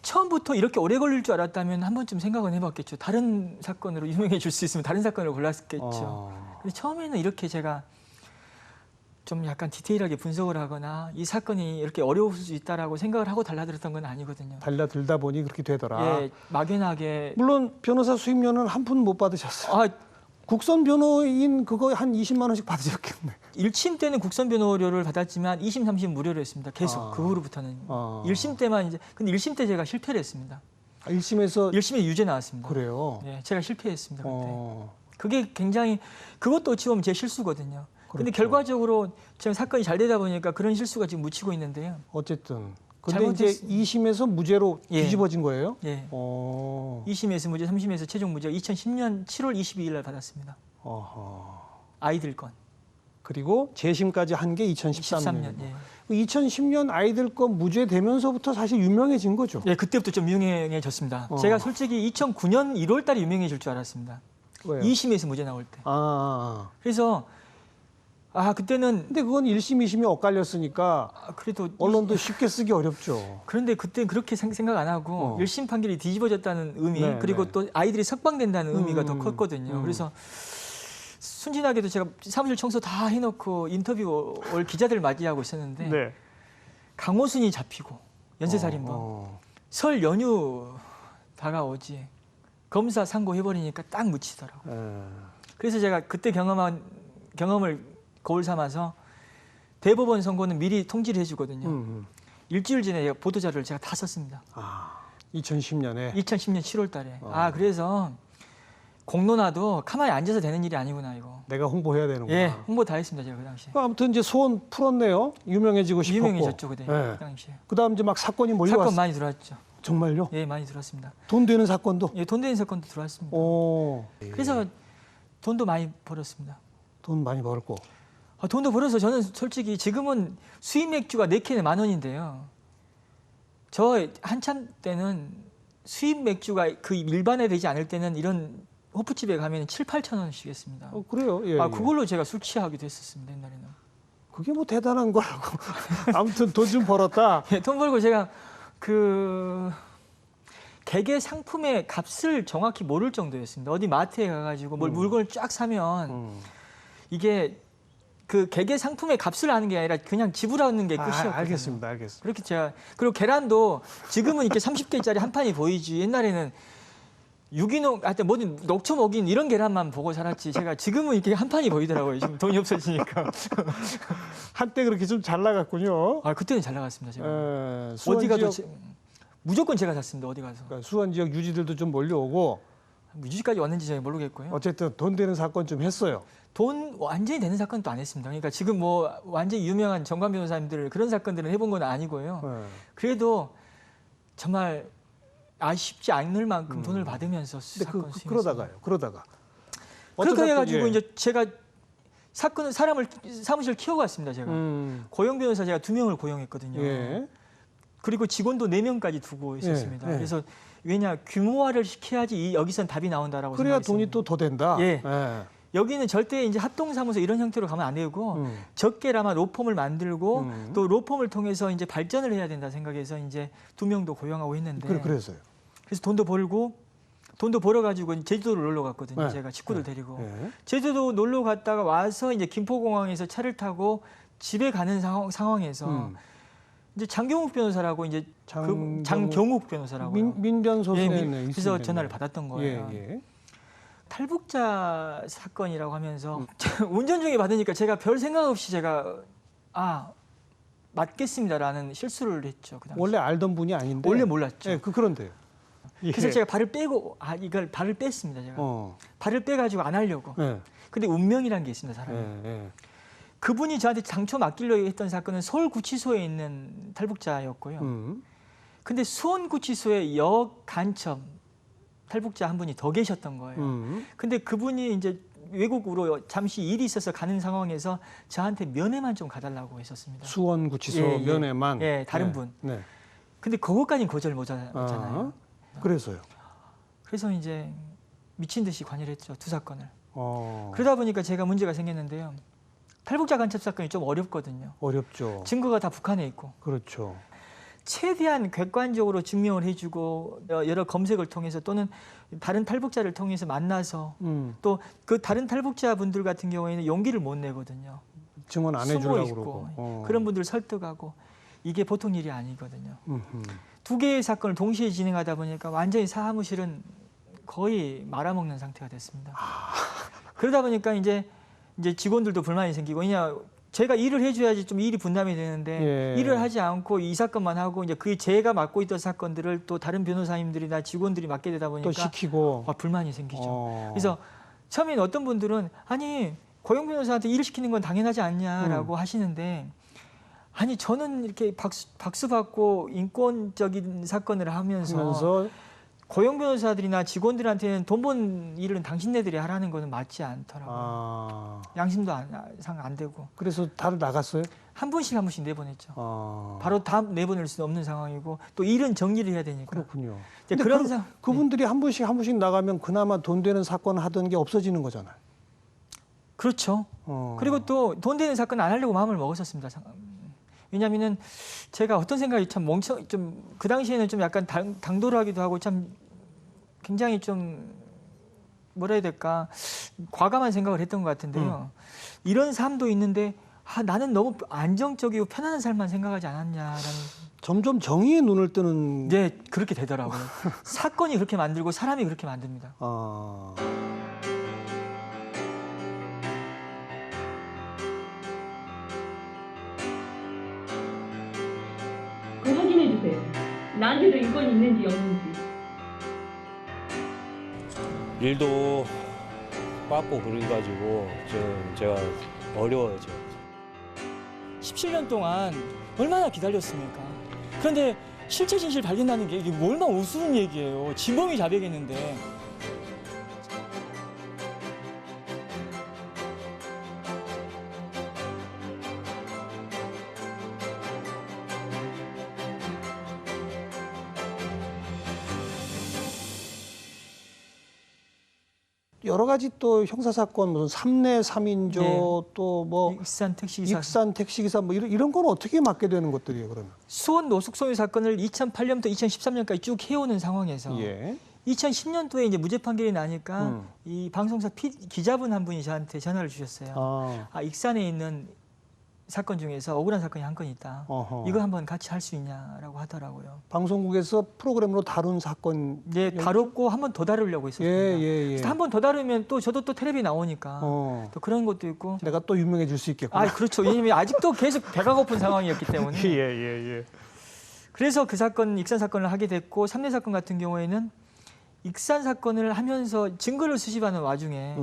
처음부터 이렇게 오래 걸릴 줄 알았다면 한 번쯤 생각은 해봤겠죠. 다른 사건으로 유명해질 수 있으면 다른 사건을 골랐겠죠. 근데 처음에는 이렇게 제가 좀 약간 디테일하게 분석을 하거나 이 사건이 이렇게 어려울 수 있다라고 생각을 하고 달라들었던 건 아니거든요. 달라들다 보니 그렇게 되더라. 예, 막연하게 물론 변호사 수임료는 한 푼 못 받으셨어요. 아, 국선 변호인 그거 한 20만 원씩 받으셨겠네. 1심 때는 국선 변호료를 받았지만 2심, 3심 무료로 했습니다. 계속 그 후로부터는 1심 때만 이제 근데 1심 때 제가 실패를 했습니다. 1심에서 1심에 유죄 나왔습니다. 그래요. 예, 제가 실패했습니다. 그때. 어, 그게 굉장히 그것도 어찌 보면 제 실수거든요. 근데 그렇죠. 결과적으로 지금 사건이 잘 되다 보니까 그런 실수가 지금 묻히고 있는데요. 어쨌든. 근데 이제 잘못했- 2심에서 무죄로 예. 뒤집어진 거예요? 예. 2심 2심에서 무죄, 3심에서 최종 무죄 2010년 7월 22일 날 받았습니다. 아이들 건. 그리고 재심까지 한 게 2013년. 13년. 예. 2010년 아이들 거 무죄 되면서부터 사실 유명해진 거죠. 예, 그때부터 좀 유명해졌습니다. 제가 솔직히 2009년 1월 달에 유명해질 줄 알았습니다. 왜요? 2심에서 무죄 나올 때. 그래서 그때는 근데 그건 1심, 2심이 엇갈렸으니까 그래도 언론도 쉽게 쓰기 어렵죠. 그런데 그때 그렇게 생각 안 하고 1심 판결이 뒤집어졌다는 의미 네, 그리고 네. 또 아이들이 석방된다는 의미가 더 컸거든요. 그래서 순진하게도 제가 사무실 청소 다 해놓고 인터뷰 올 기자들 맞이하고 있었는데 네. 강호순이 잡히고 연쇄살인범 설 연휴 다가오지 검사 상고해버리니까 딱 묻히더라고요. 그래서 제가 그때 경험을 거울 삼아서 대법원 선고는 미리 통지를 해주거든요. 일주일 전에 보도자료를 제가 다 썼습니다. 2010년에 2010년 7월 달에. 그래서 공론화도 가만히 앉아서 되는 일이 아니구나 이거. 내가 홍보해야 되는구나. 예, 홍보 다 했습니다 제가 그 당시에. 아무튼 이제 소원 풀었네요. 유명해지고 싶었고. 유명해졌죠 그때 예. 그 당시에. 그다음 이제 막 사건이 몰려왔어요. 사건 많이 들어왔죠. 정말요? 예, 많이 들어왔습니다. 돈 되는 사건도? 예, 돈 되는 사건도 들어왔습니다. 그래서 돈도 많이 벌었습니다. 돈 많이 벌고. 돈도 벌어서 저는 솔직히 지금은 수입 맥주가 4캔에 10,000원인데요. 저 한참 때는 수입 맥주가 그 일반화되지 않을 때는 이런 호프집에 가면 7, 8천 원씩 했습니다. 그래요? 예, 그걸로 제가 술 취하기도 했었습니다 옛날에는. 그게 뭐 대단한 거라고. 아무튼 돈 좀 벌었다. 예, 돈 벌고 제가 그 개개 상품의 값을 정확히 모를 정도였습니다. 어디 마트에 가가지고 뭘 물건을 쫙 사면 이게 그 개개 상품의 값을 아는 게 아니라 그냥 지불하는 게 끝이었거든요. 알겠습니다. 그렇게 제가 그리고 계란도 지금은 이렇게 30개짜리 한 판이 보이지 옛날에는 유기농 하여튼 뭐든 녹초 먹인 이런 계란만 보고 살았지 제가 지금은 이렇게 한 판이 보이더라고요. 지금 돈이 없어지니까. 한때 그렇게 좀 잘 나갔군요. 아 그때는 잘 나갔습니다. 제가. 수원 어디 가도 지역, 무조건 제가 샀습니다. 어디 가서. 그러니까 수원 지역 유지들도 좀 몰려오고 유지까지 왔는지 제가 모르겠고요. 어쨌든 돈 되는 사건 좀 했어요. 돈 완전히 되는 사건도 안 했습니다. 그러니까 지금 뭐 완전히 유명한 정관 변호사님들 그런 사건들은 해본 건 아니고요. 네. 그래도 정말 아쉽지 않을 만큼 돈을 받으면서 근데 사건을 그러다가요. 그러다가 그렇게 해가지고 예. 이제 제가 사건을 사람을 사무실 키우고 왔습니다. 제가 고용 변호사 제가 2명을 고용했거든요. 예. 그리고 직원도 4명까지 두고 있었습니다. 예. 그래서 왜냐 규모화를 시켜야지 여기선 답이 나온다라고 그래야 생각했습니다. 돈이 또 더 된다. 예. 예. 여기는 절대 이제 합동사무소 이런 형태로 가면 안 되고 적게라마 로펌을 만들고 또 로펌을 통해서 이제 발전을 해야 된다 생각해서 이제 2명도 고용하고 했는데 그래서요. 그래서 돈도 벌어가지고 제주도를 놀러 갔거든요. 네. 제가 식구들 데리고 예. 제주도 놀러 갔다가 와서 이제 김포공항에서 차를 타고 집에 가는 상황에서 이제 장경욱 변호사라고 이제 장경욱 변호사라고 민변 소속에 그래서 전화를 받았던 거예요. 예. 탈북자 사건이라고 하면서 운전 중에 받으니까 제가 별 생각 없이 제가 맞겠습니다라는 실수를 했죠. 그 당시. 원래 알던 분이 아닌데. 원래 몰랐죠. 예, 그런데요. 그래서 제가 발을 빼고 이걸 발을 뺐습니다. 제가 발을 빼가지고 안 하려고. 예. 근데 운명이라는 게 있습니다, 사람이. 예. 그분이 저한테 당초 맡기려고 했던 사건은 서울구치소에 있는 탈북자였고요. 근데 수원구치소에 여간첩 탈북자 한 분이 더 계셨던 거예요. 근데 그분이 이제 외국으로 잠시 일이 있어서 가는 상황에서 저한테 면회만 좀 가달라고 했었습니다. 수원구치소 면회만. 예, 다른 분. 네. 근데 그것까지는 거절 못 하잖아요. 그래서요. 그래서 이제 미친 듯이 관여를 했죠, 2사건을. 어. 그러다 보니까 제가 문제가 생겼는데요. 탈북자 간첩 사건이 좀 어렵거든요. 어렵죠. 증거가 다 북한에 있고. 그렇죠. 최대한 객관적으로 증명을 해주고 여러 검색을 통해서 또는 다른 탈북자를 통해서 만나서 또 그 다른 탈북자 분들 같은 경우에는 용기를 못 내거든요. 증언 안 숨어 해주려고 있고 그러고. 그런 분들 설득하고 이게 보통 일이 아니거든요. 2개의 사건을 동시에 진행하다 보니까 완전히 사무실은 거의 말아먹는 상태가 됐습니다. 그러다 보니까 이제 직원들도 불만이 생기고 그냥 제가 일을 해줘야지 좀 일이 분담이 되는데 예. 일을 하지 않고 이 사건만 하고 이제 그 제가 맡고 있던 사건들을 또 다른 변호사님들이나 직원들이 맡게 되다 보니까 또 시키고. 불만이 생기죠. 그래서 처음에는 어떤 분들은 아니 고용 변호사한테 일을 시키는 건 당연하지 않냐라고 하시는데 아니 저는 이렇게 박수 받고 인권적인 사건을 하면서 고용 변호사들이나 직원들한테는 돈 번 일은 당신네들이 하라는 거는 맞지 않더라고요. 양심도 안 되고. 그래서 다들 나갔어요? 한 분씩 내보냈죠. 바로 다 내보낼 수는 없는 상황이고 또 일은 정리를 해야 되니까. 그렇군요. 그런 그분들이 한 분씩 나가면 그나마 돈 되는 사건 하던 게 없어지는 거잖아요. 그렇죠. 그리고 또 돈 되는 사건 안 하려고 마음을 먹었었습니다. 왜냐하면은 제가 어떤 생각이 참 그 당시에는 좀 약간 당돌하기도 하고 참 굉장히 좀 뭐라 해야 될까 과감한 생각을 했던 것 같은데요. 이런 삶도 있는데 나는 너무 안정적이고 편안한 삶만 생각하지 않았냐라는. 점점 정의의 눈을 뜨는. 네, 그렇게 되더라고요. 사건이 그렇게 만들고 사람이 그렇게 만듭니다. 그 확인해 주세요. 나한테도 인권이 있는지 없는지. 일도 빠고 그래가지고 좀 제가 어려워요. 17년 동안 얼마나 기다렸습니까? 그런데 실체 진실 발견하는 게 이게 얼마나 우스운 얘기예요. 진범이 자백했는데. 여러 가지 또 형사 사건 무슨 삼내 삼인조 네. 또 뭐 익산 택시기사 익산 택시기사 뭐 이런 건 어떻게 맡게 되는 것들이에요, 그러면? 수원 노숙 소유 사건을 2008년부터 2013년까지 쭉 해오는 상황에서 예. 2010년도에 이제 무죄 판결이 나니까 음. 이 방송사 기자분 한 분이 저한테 전화를 주셨어요. 아. 익산에 있는 사건 중에서 억울한 사건이 한 건 있다. 어허. 이거 한번 같이 할 수 있냐라고 하더라고요. 방송국에서 프로그램으로 다룬 사건. 예, 다뤘고 한 번 더 다루려고 했었습니다. 예. 한 번 더 다루면 또 저도 또 텔레비 나오니까 어. 또 그런 것도 있고. 내가 또 유명해질 수 있겠구나. 아, 그렇죠. 왜냐면 아직도 계속 배가 고픈 상황이었기 때문에. 예. 그래서 그 사건, 익산 사건을 하게 됐고, 삼내 사건 같은 경우에는 익산 사건을 하면서 증거를 수집하는 와중에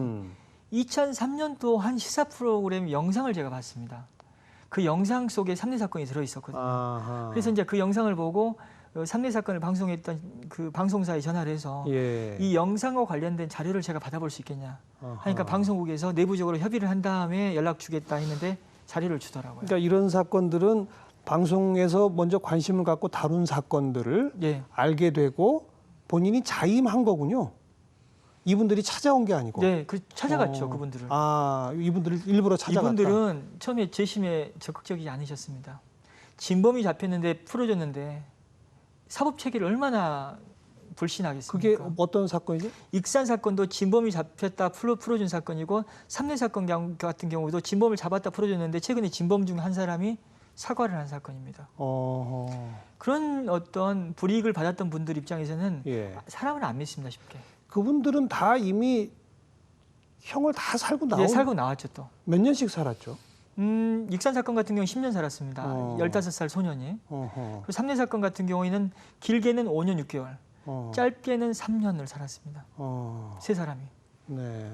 2003년도 한 시사 프로그램 영상을 제가 봤습니다. 그 영상 속에 삼내 사건이 들어있었거든요. 아하. 그래서 이제 그 영상을 보고 삼내 사건을 방송했던 그 방송사에 전화를 해서 예. 이 영상과 관련된 자료를 제가 받아볼 수 있겠냐 하니까 아하. 방송국에서 내부적으로 협의를 한 다음에 연락 주겠다 했는데 자료를 주더라고요. 그러니까 이런 사건들은 방송에서 먼저 관심을 갖고 다룬 사건들을 예. 알게 되고 본인이 자임한 거군요. 이분들이 찾아온 게 아니고. 네, 그 찾아갔죠 어. 그분들을. 아, 이분들을 일부러 찾아갔다. 이분들은 처음에 재심에 적극적이지 않으셨습니다. 진범이 잡혔는데 풀어줬는데 사법 체계를 얼마나 불신하겠습니까? 그게 어떤 사건이죠? 익산 사건도 진범이 잡혔다 풀어준 사건이고 삼내 사건 같은 경우도 진범을 잡았다 풀어줬는데 최근에 진범 중 한 사람이 사과를 한 사건입니다. 그런 어떤 불이익을 받았던 분들 입장에서는 예. 사람을 안 믿습니다 쉽게. 그분들은 다 이미 형을 다 살고 예, 살고 나왔죠 또. 몇 년씩 살았죠? 익산 사건 같은 경우는 10년 살았습니다. 15살 소년이. 어허. 그리고 삼내 사건 같은 경우에는 길게는 5년 6개월, 짧게는 3년을 살았습니다. 세 사람이. 네.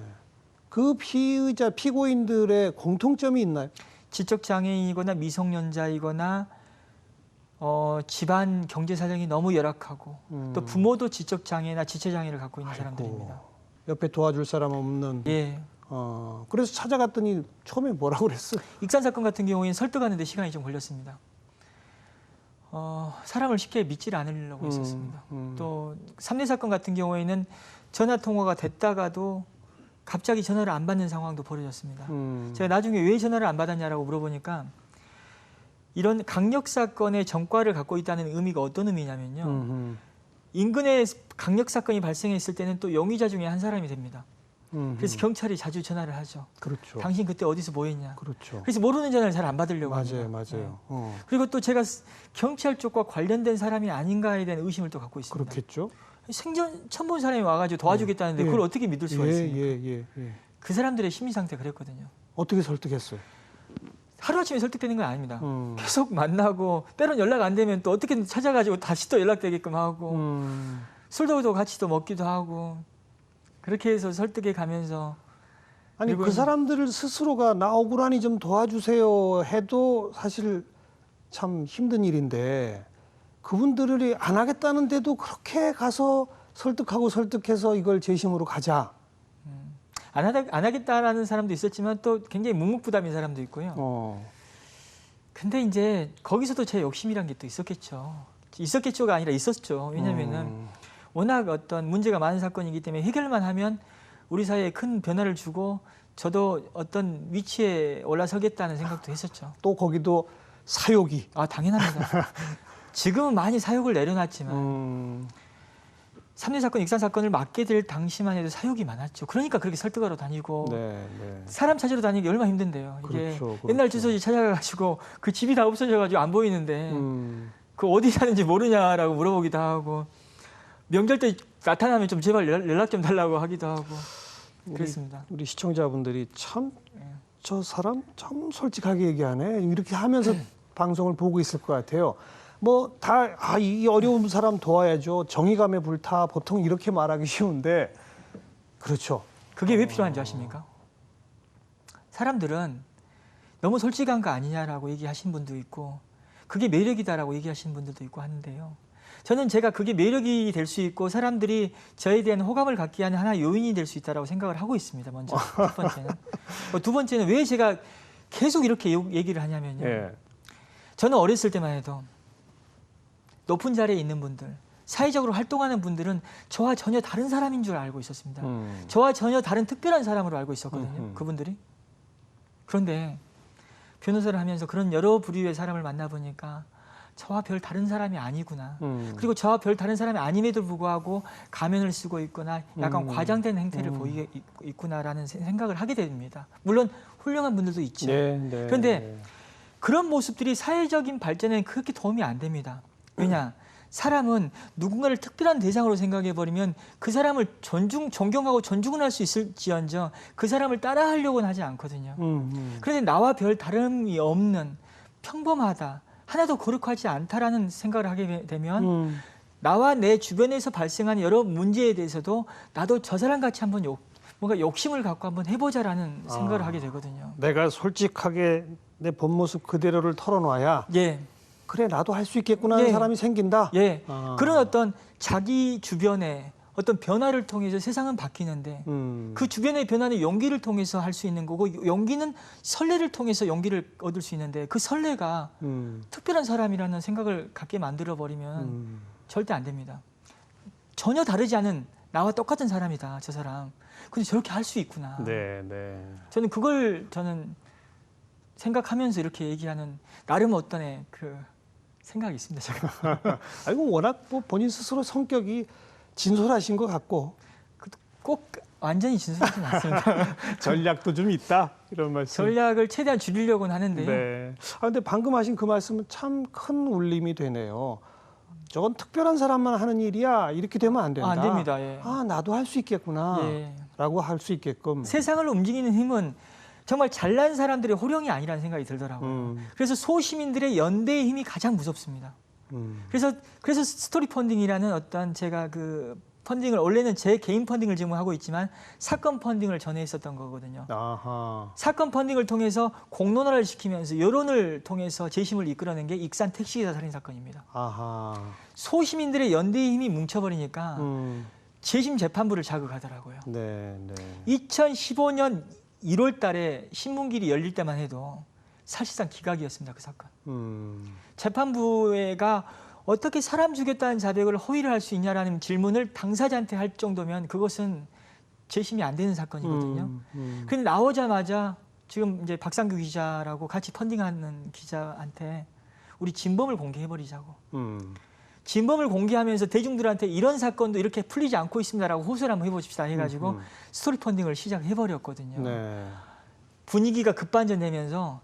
그 피고인들의 공통점이 있나요? 지적 장애인이거나 미성년자이거나 집안 경제 사정이 너무 열악하고 또 부모도 지적 장애나 지체 장애를 갖고 있는 사람들입니다. 옆에 도와줄 사람 없는. 예. 그래서 찾아갔더니 처음에 뭐라고 그랬어요? 익산 사건 같은 경우에는 설득하는 데 시간이 좀 걸렸습니다. 사람을 쉽게 믿지를 않으려고 했었습니다. 또 삼내 사건 같은 경우에는 전화 통화가 됐다가도 갑자기 전화를 안 받는 상황도 벌어졌습니다. 제가 나중에 왜 전화를 안 받았냐라고 물어보니까 이런 강력 사건의 전과를 갖고 있다는 의미가 어떤 의미냐면요. 인근에 강력 사건이 발생했을 때는 또 용의자 중에 한 사람이 됩니다. 그래서 경찰이 자주 전화를 하죠. 그렇죠. 당신 그때 어디서 뭐 했냐. 그렇죠. 그래서 모르는 전화를 잘 안 받으려고 합니다. 맞아요. 그리고 또 제가 경찰 쪽과 관련된 사람이 아닌가에 대한 의심을 또 갖고 있습니다. 그렇겠죠. 생전 처음 본 사람이 와가지고 도와주겠다는데 예. 그걸 어떻게 믿을 수가 있습니까? 예. 그 사람들의 심리 상태 그랬거든요. 어떻게 설득했어요? 하루아침에 설득되는 건 아닙니다. 계속 만나고 때론 연락 안 되면 또 어떻게든 찾아가지고 다시 또 연락되게끔 하고 술도 같이 또 먹기도 하고 그렇게 해서 설득해 가면서 아니 그리고 그 사람들 스스로가 나 억울하니 좀 도와주세요 해도 사실 참 힘든 일인데 그분들이 안 하겠다는데도 그렇게 가서 설득해서 이걸 재심으로 가자. 안 하겠다라는 사람도 있었지만 또 굉장히 묵묵부담인 사람도 있고요. 근데 이제 거기서도 제 욕심이란 게 또 있었겠죠. 있었겠죠가 아니라 있었죠. 왜냐면은 워낙 어떤 문제가 많은 사건이기 때문에 해결만 하면 우리 사회에 큰 변화를 주고 저도 어떤 위치에 올라서겠다는 생각도 했었죠. 또 거기도 사욕이. 아, 당연합니다. 지금은 많이 사욕을 내려놨지만 삼내 사건, 익산 사건을 맡게 될 당시만 해도 사욕이 많았죠. 그러니까 그렇게 설득하러 다니고 네. 사람 찾으러 다니기 얼마나 힘든데요. 이게 그렇죠. 옛날 주소지 찾아가가지고 그 집이 다 없어져가지고 안 보이는데 그 어디 사는지 모르냐라고 물어보기도 하고 명절 때 나타나면 좀 제발 연락 좀 달라고 하기도 하고 그랬습니다. 우리 시청자분들이 참 저 사람 참 솔직하게 얘기하네 이렇게 하면서 방송을 보고 있을 것 같아요. 뭐 다 이 어려운 사람 도와야죠. 정의감에 불타 보통 이렇게 말하기 쉬운데 그렇죠. 그게 왜 필요한지 아십니까? 사람들은 너무 솔직한 거 아니냐라고 얘기하신 분도 있고 그게 매력이다라고 얘기하시는 분들도 있고 하는데요. 저는 제가 그게 매력이 될 수 있고 사람들이 저에 대한 호감을 갖게 하는 하나의 요인이 될 수 있다고 생각을 하고 있습니다. 먼저 첫 번째는. 두 번째는 왜 제가 계속 이렇게 얘기를 하냐면요. 예. 저는 어렸을 때만 해도 높은 자리에 있는 분들, 사회적으로 활동하는 분들은 저와 전혀 다른 사람인 줄 알고 있었습니다. 저와 전혀 다른 특별한 사람으로 알고 있었거든요. 그분들이. 그런데 변호사를 하면서 그런 여러 부류의 사람을 만나보니까 저와 별 다른 사람이 아니구나. 그리고 저와 별 다른 사람이 아님에도 불구하고 가면을 쓰고 있거나 약간 과장된 행태를 보이고 있구나라는 생각을 하게 됩니다. 물론 훌륭한 분들도 있죠. 네, 네. 그런데 그런 모습들이 사회적인 발전에 그렇게 도움이 안 됩니다. 왜냐? 사람은 누군가를 특별한 대상으로 생각해버리면 그 사람을 존경하고 존중은 할 수 있을지언정 그 사람을 따라하려고는 하지 않거든요. 그런데 나와 별 다름이 없는 평범하다, 하나도 거룩하지 않다라는 생각을 하게 되면 나와 내 주변에서 발생하는 여러 문제에 대해서도 나도 저 사람 같이 한번 뭔가 욕심을 갖고 한번 해보자라는 생각을 하게 되거든요. 내가 솔직하게 내 본 모습 그대로를 털어놔야 예. 그래 나도 할 수 있겠구나 하는 예. 사람이 생긴다. 예. 아. 그런 어떤 자기 주변에 어떤 변화를 통해서 세상은 바뀌는데 그 주변의 변화는 용기를 통해서 할 수 있는 거고 용기는 설레를 통해서 용기를 얻을 수 있는데 그 설레가 특별한 사람이라는 생각을 갖게 만들어버리면 절대 안 됩니다. 전혀 다르지 않은 나와 똑같은 사람이다, 저 사람. 근데 저렇게 할 수 있구나. 네, 네. 저는 그걸 생각하면서 이렇게 얘기하는 나름 어떤 그 생각이 있습니다. 제가. 아이고 워낙 뭐 본인 스스로 성격이 진솔하신 것 같고 꼭 완전히 진솔하지는 않습니다. 전략도 좀 있다 이런 말씀. 전략을 최대한 줄이려고는 하는데요. 네. 근데 방금 하신 그 말씀은 참 큰 울림이 되네요. 저건 특별한 사람만 하는 일이야. 이렇게 되면 안 된다. 안 됩니다. 예. 나도 할 수 있겠구나. 예. 라고 할 수 있게끔. 세상을 움직이는 힘은 정말 잘난 사람들의 호령이 아니라는 생각이 들더라고요. 그래서 소시민들의 연대의 힘이 가장 무섭습니다. 그래서 스토리 펀딩이라는 어떤 제가 그 펀딩을 원래는 제 개인 펀딩을 지금 하고 있지만 사건 펀딩을 전에 했었던 거거든요. 아하. 사건 펀딩을 통해서 공론화를 시키면서 여론을 통해서 재심을 이끌어낸 게 익산 택시기사 살인 사건입니다. 아하. 소시민들의 연대의 힘이 뭉쳐버리니까 음. 재심 재판부를 자극하더라고요. 네, 네. 2015년 1월 달에 신문길이 열릴 때만 해도 사실상 기각이었습니다. 그 사건. 재판부가 어떻게 사람 죽였다는 자백을 허위를 할 수 있냐라는 질문을 당사자한테 할 정도면 그것은 재심이 안 되는 사건이거든요. 근데 나오자마자 지금 이제 박상규 기자라고 같이 펀딩하는 기자한테 우리 진범을 공개해버리자고. 진범을 공개하면서 대중들한테 이런 사건도 이렇게 풀리지 않고 있습니다라고 호소를 한번 해보십시다 해가지고 스토리 펀딩을 시작해버렸거든요. 네. 분위기가 급반전되면서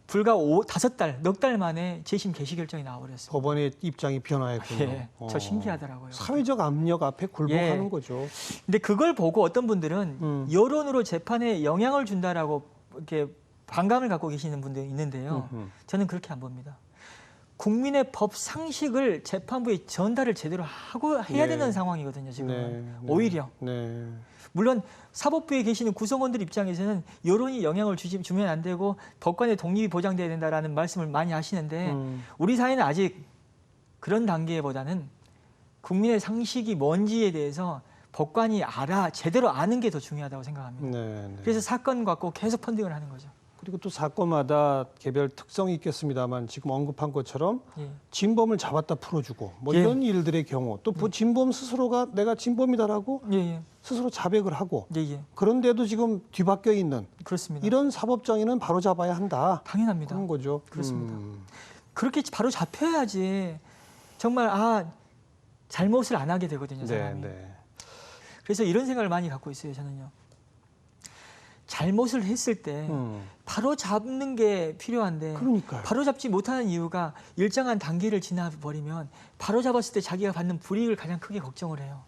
불과 5달, 넉 달 만에 재심 개시 결정이 나와버렸습니다. 법원의 입장이 변화했군요. 예, 저 신기하더라고요. 사회적 압력 앞에 굴복하는 예. 거죠. 근데 그걸 보고 어떤 분들은 여론으로 재판에 영향을 준다라고 이렇게 반감을 갖고 계시는 분들이 있는데요. 저는 그렇게 안 봅니다. 국민의 법 상식을 재판부에 전달을 제대로 하고 해야 네. 되는 상황이거든요. 지금 네, 네. 오히려. 네. 물론 사법부에 계시는 구성원들 입장에서는 여론이 영향을 주면 안 되고 법관의 독립이 보장돼야 된다라는 말씀을 많이 하시는데 우리 사회는 아직 그런 단계보다는 국민의 상식이 뭔지에 대해서 법관이 제대로 아는 게 더 중요하다고 생각합니다. 네, 네. 그래서 사건 갖고 계속 펀딩을 하는 거죠. 그리고 또 사건마다 개별 특성이 있겠습니다만 지금 언급한 것처럼 예. 진범을 잡았다 풀어주고 뭐 예. 이런 일들의 경우 또 진범 스스로가 내가 진범이다라고 예, 스스로 자백을 하고 예. 그런데도 지금 뒤바뀌어 있는 그렇습니다. 이런 사법정의는 바로 잡아야 한다. 당연합니다. 그런 거죠. 그렇습니다. 그렇게 바로 잡혀야지 정말 잘못을 안 하게 되거든요. 네, 사람이. 네. 그래서 이런 생각을 많이 갖고 있어요. 저는요. 잘못을 했을 때 바로 잡는 게 필요한데 그러니까요. 바로 잡지 못하는 이유가 일정한 단계를 지나버리면 바로 잡았을 때 자기가 받는 불이익을 가장 크게 걱정을 해요.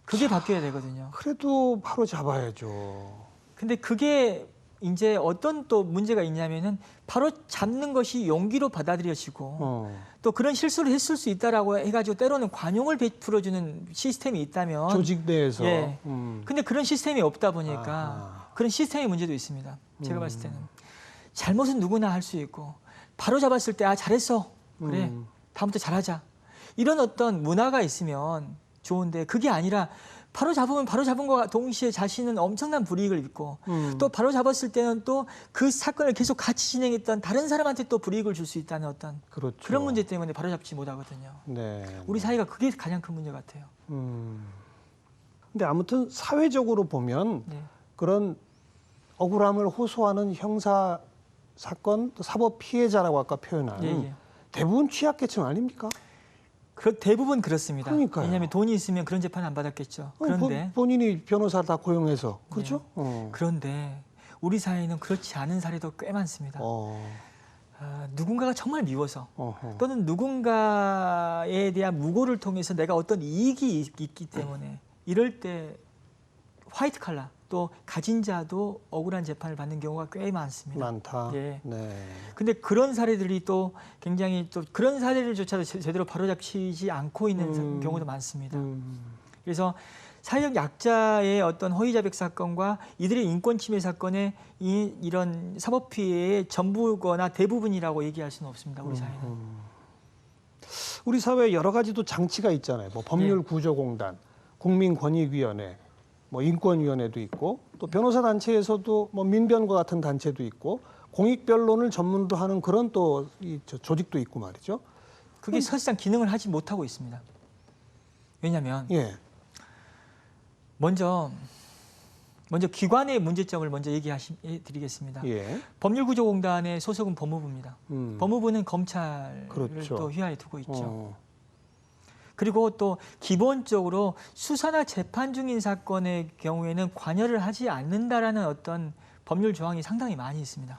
그게 바뀌어야 되거든요. 그래도 바로 잡아야죠. 근데 그게 이제 어떤 또 문제가 있냐면은 바로 잡는 것이 용기로 받아들여지고 또 그런 실수를 했을 수 있다라고 해가지고 때로는 관용을 베풀어주는 시스템이 있다면 조직 내에서. 예. 근데 그런 시스템이 없다 보니까 아하. 그런 시스템의 문제도 있습니다. 제가 봤을 때는 잘못은 누구나 할 수 있고 바로 잡았을 때 잘했어 그래 다음부터 잘하자 이런 어떤 문화가 있으면 좋은데 그게 아니라 바로 잡으면 바로 잡은 것과 동시에 자신은 엄청난 불이익을 입고 또 바로 잡았을 때는 또 그 사건을 계속 같이 진행했던 다른 사람한테 또 불이익을 줄 수 있다는 어떤 그렇죠. 그런 문제 때문에 바로 잡지 못하거든요. 네. 우리 사회가 그게 가장 큰 문제 같아요. 근데 아무튼 사회적으로 보면 네. 그런 억울함을 호소하는 형사 사건, 또 사법 피해자라고 아까 표현한 예, 예. 대부분 취약계층 아닙니까? 대부분 그렇습니다. 그러니까요. 왜냐하면 돈이 있으면 그런 재판 안 받았겠죠. 그런데 본인이 변호사 다 고용해서 그렇죠? 그런데 우리 사회는 그렇지 않은 사례도 꽤 많습니다. 누군가가 정말 미워서 또는 누군가에 대한 무고를 통해서 내가 어떤 이익이 있기 때문에 이럴 때 화이트 칼라 또 가진 자도 억울한 재판을 받는 경우가 꽤 많습니다. 많다. 예. 네. 근데 그런 사례들이 또 굉장히 또 그런 사례를조차도 제대로 바로잡히지 않고 있는 경우도 많습니다. 그래서 사회적 약자의 어떤 허위자백 사건과 이들의 인권 침해 사건의 이런 사법 피해의 전부거나 대부분이라고 얘기할 수는 없습니다. 우리 사회는. 우리 사회에 여러 가지 또 장치가 있잖아요. 뭐 법률구조공단, 국민권익위원회, 뭐 인권위원회도 있고 또 변호사 단체에서도 뭐 민변과 같은 단체도 있고 공익변론을 전문으로 하는 그런 또 이 조직도 있고 말이죠. 그게 사실상 기능을 하지 못하고 있습니다. 왜냐하면 예. 먼저 기관의 문제점을 먼저 얘기해드리겠습니다. 예. 법률구조공단의 소속은 법무부입니다. 법무부는 검찰을 그렇죠. 또 휘하에 두고 있죠. 그리고 또 기본적으로 수사나 재판 중인 사건의 경우에는 관여를 하지 않는다라는 어떤 법률 조항이 상당히 많이 있습니다.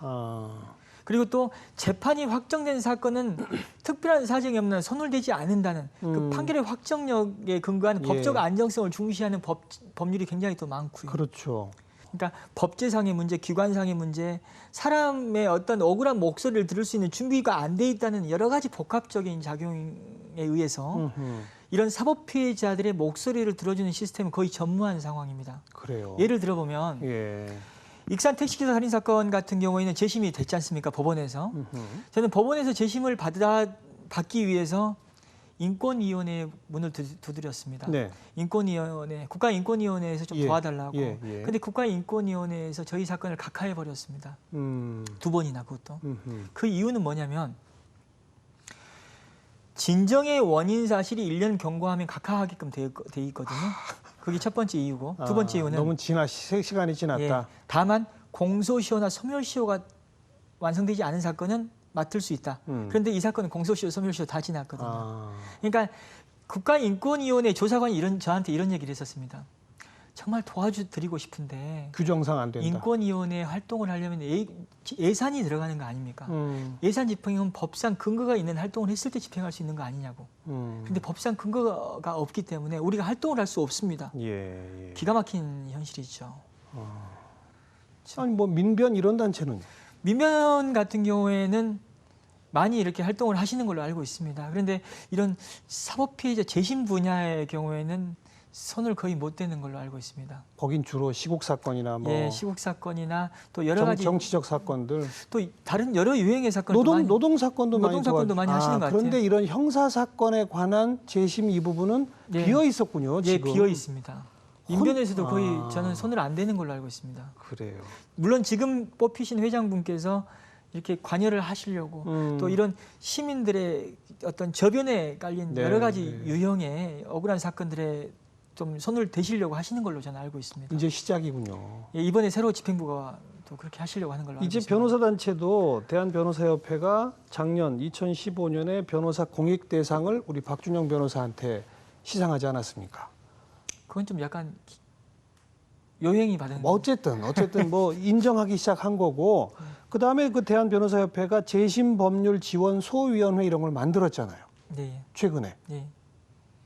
그리고 또 재판이 확정된 사건은 특별한 사정이 없는 선홀되지 않는다는 그 판결의 확정력에 근거한 예. 법적 안정성을 중시하는 법률이 굉장히 또 많고요. 그렇죠. 그러니까 법제상의 문제, 기관상의 문제, 사람의 어떤 억울한 목소리를 들을 수 있는 준비가 안 돼 있다는 여러 가지 복합적인 작용에 의해서 이런 사법 피해자들의 목소리를 들어주는 시스템은 거의 전무한 상황입니다. 그래요. 예를 들어보면 예. 익산 택시기사 살인 사건 같은 경우에는 재심이 됐지 않습니까? 법원에서. 저는 법원에서 재심을 받기 위해서 인권위원회에 문을 두드렸습니다. 네. 인권위원회, 국가인권위원회에서 좀 예. 도와달라고. 예, 예. 근데 국가인권위원회에서 저희 사건을 각하해 버렸습니다. 2번이나 그것도. 그 이유는 뭐냐면 진정의 원인 사실이 1년 경과하면 각하하게끔 돼 있거든요. 그게 첫 번째 이유고 두 번째 이유는 너무 시간이 지났다. 예, 다만 공소시효나 소멸시효가 완성되지 않은 사건은 맡을 수 있다. 그런데 이 사건은 공소시효, 소멸시효 다 지났거든요. 그러니까 국가인권위원회 조사관이 저한테 이런 얘기를 했었습니다. 정말 도와드리고 싶은데 규정상 안 된다. 인권위원회 활동을 하려면 예산이 들어가는 거 아닙니까? 예산 집행은 법상 근거가 있는 활동을 했을 때 집행할 수 있는 거 아니냐고. 그런데 법상 근거가 없기 때문에 우리가 활동을 할 수 없습니다. 예, 예. 기가 막힌 현실이죠. 아니 뭐 민변 이런 단체는 민변 같은 경우에는 많이 이렇게 활동을 하시는 걸로 알고 있습니다. 그런데 이런 사법 피해자 재심 분야의 경우에는 손을 거의 못 대는 걸로 알고 있습니다. 거긴 주로 시국 사건이나 뭐 예, 시국 사건이나 또 여러 가지 정치적 사건들, 또 다른 여러 유형의 사건도 노동 사건도 많이 하시는 것 같아요. 그런데 이런 형사 사건에 관한 재심 이 부분은 예. 비어 있었군요. 예, 지금. 비어 있습니다. 민변에서도 거의 저는 손을 안 대는 걸로 알고 있습니다. 그래요. 물론 지금 뽑히신 회장분께서 이렇게 관여를 하시려고 또 이런 시민들의 어떤 저변에 깔린 네, 여러 가지 네. 유형의 억울한 사건들에 좀 손을 대시려고 하시는 걸로 저는 알고 있습니다. 이제 시작이군요. 예, 이번에 새로 집행부가 또 그렇게 하시려고 하는 걸로 알고 이제 있습니다. 변호사 단체도 대한변호사협회가 작년 2015년에 변호사 공익대상을 우리 박준영 변호사한테 시상하지 않았습니까? 그건 좀 약간 요행이 받은. 뭐 어쨌든 뭐 인정하기 시작한 거고 그 다음에 그 대한변호사협회가 재심법률지원소위원회 이런 걸 만들었잖아요. 네, 최근에. 네.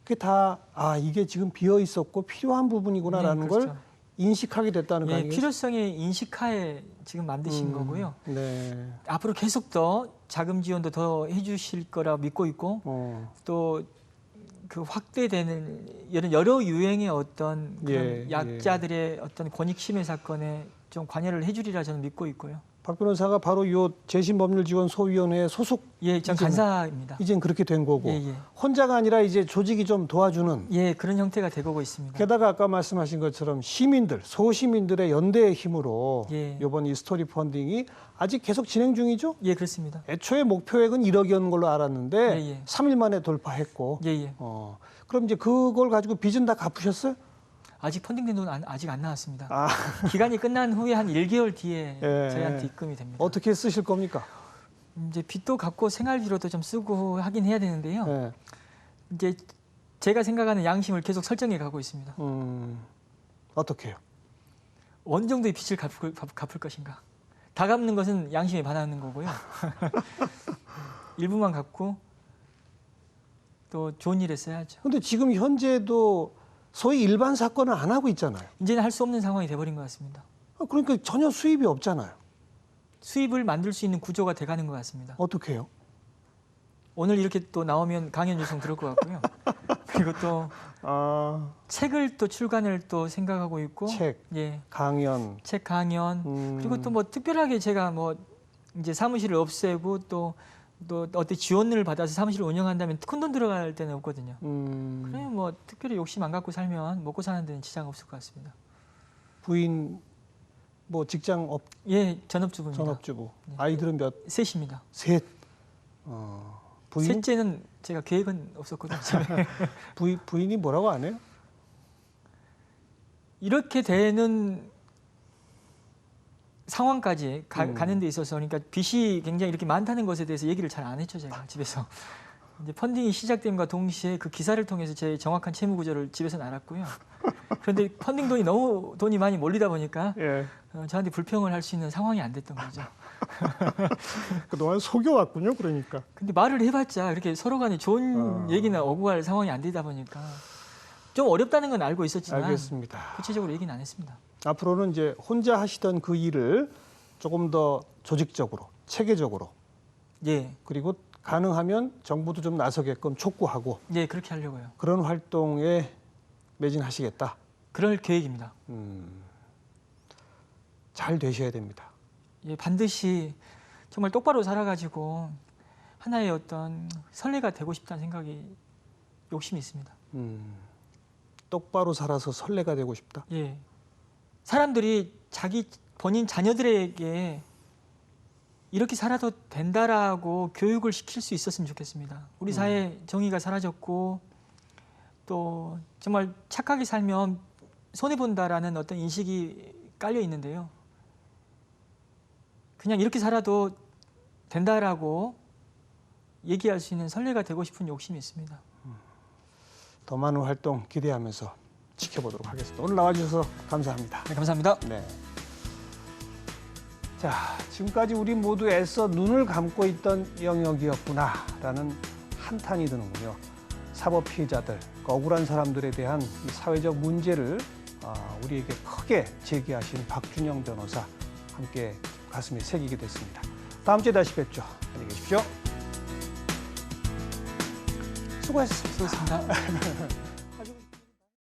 그게 다 이게 지금 비어 있었고 필요한 부분이구나라는 네, 그렇죠. 걸 인식하게 됐다는 거 예, 아니겠어요? 필요성의 인식하에 지금 만드신 거고요. 네. 앞으로 계속 더 자금 지원도 더 해주실 거라 믿고 있고 또 그 확대되는 여러 유행의 어떤 그런 예, 약자들의 어떤 권익 침해 사건에 좀 관여를 해주리라 저는 믿고 있고요. 박 변호사가 바로 요 재심법률지원소위원회 소속 예, 전 이제는- 간사입니다. 이젠 그렇게 된 거고 예, 예. 혼자가 아니라 이제 조직이 좀 도와주는 예, 그런 형태가 되고 있습니다. 게다가 아까 말씀하신 것처럼 시민들, 소시민들의 연대의 힘으로 예. 이번 이 스토리 펀딩이 아직 계속 진행 중이죠? 예, 그렇습니다. 애초에 목표액은 1억이었는 걸로 알았는데 예, 예. 3일 만에 돌파했고 예, 예. 그럼 이제 그걸 가지고 빚은 다 갚으셨어요? 아직 펀딩된 돈 아직 안 나왔습니다. 아, 기간이 끝난 후에 한 1개월 뒤에 예. 저희한테 입금이 됩니다. 어떻게 쓰실 겁니까? 이제 빚도 갚고 생활비로도 좀 쓰고 하긴 해야 되는데요. 예. 이제 제가 생각하는 양심을 계속 설정해 가고 있습니다. 어떻게요? 어느 정도의 빚을 갚을 것인가? 다 갚는 것은 양심에 반하는 거고요. 일부만 갚고 또 좋은 일에 써야죠. 근데 지금 현재도 소위 일반 사건을 안 하고 있잖아요. 이제는 할 수 없는 상황이 돼버린 것 같습니다. 그러니까 전혀 수입이 없잖아요. 수입을 만들 수 있는 구조가 돼가는 것 같습니다. 어떻게 해요? 오늘 이렇게 또 나오면 강연 요청 들을 것 같고요. 그리고 또 책을 또 출간을 또 생각하고 있고, 책, 예, 강연, 책 강연, 그리고 또 뭐 특별하게 제가 뭐 이제 사무실을 없애고 또 어떤 지원을 받아서 사무실을 운영한다면 큰 돈 들어갈 데는 없거든요. 그러면 뭐 특별히 욕심 안 갖고 살면 먹고 사는 데는 지장 없을 것 같습니다. 부인, 뭐 직장 업, 예, 전업주부입니다. 전업주부. 네. 아이들은 몇? 셋입니다. 셋. 부인, 셋째는 제가 계획은 없었거든요. 부인이 뭐라고 안 해요? 이렇게 되는 상황까지 가는 데 있어서 그러니까 빚이 굉장히 이렇게 많다는 것에 대해서 얘기를 잘 안 했죠, 제가 집에서. 이제 펀딩이 시작됨과 동시에 그 기사를 통해서 제 정확한 채무 구조를 집에서는 알았고요. 그런데 펀딩 돈이 많이 몰리다 보니까 예. 저한테 불평을 할 수 있는 상황이 안 됐던 거죠. 그동안 속여왔군요, 그러니까. 근데 말을 해봤자 이렇게 서로 간에 좋은 얘기나 오고 갈 상황이 안 되다 보니까 좀 어렵다는 건 알고 있었지만 알겠습니다. 구체적으로 얘기는 안 했습니다. 앞으로는 이제 혼자 하시던 그 일을 조금 더 조직적으로, 체계적으로, 예, 그리고 가능하면 정부도 좀 나서게끔 촉구하고 예, 그렇게 하려고요. 그런 활동에 매진하시겠다. 그럴 계획입니다. 잘 되셔야 됩니다. 예, 반드시 정말 똑바로 살아가지고 하나의 어떤 선례가 되고 싶다는 생각이 욕심이 있습니다. 똑바로 살아서 선례가 되고 싶다. 예, 사람들이 본인 자녀들에게 이렇게 살아도 된다라고 교육을 시킬 수 있었으면 좋겠습니다. 우리 사회 정의가 사라졌고 또 정말 착하게 살면 손해본다라는 어떤 인식이 깔려 있는데요. 그냥 이렇게 살아도 된다라고 얘기할 수 있는 선례가 되고 싶은 욕심이 있습니다. 더 많은 활동 기대하면서 지켜보도록 하겠습니다. 오늘 나와주셔서 감사합니다. 네, 감사합니다. 네. 자, 지금까지 우리 모두 애써 눈을 감고 있던 영역이었구나라는 한탄이 드는군요. 사법 피해자들, 억울한 사람들에 대한 이 사회적 문제를 우리에게 크게 제기하신 박준영 변호사 함께 가슴에 새기게 됐습니다. 다음 주에 다시 뵙죠. 안녕히 계십시오. 수고하셨습니다. 수고했습니다.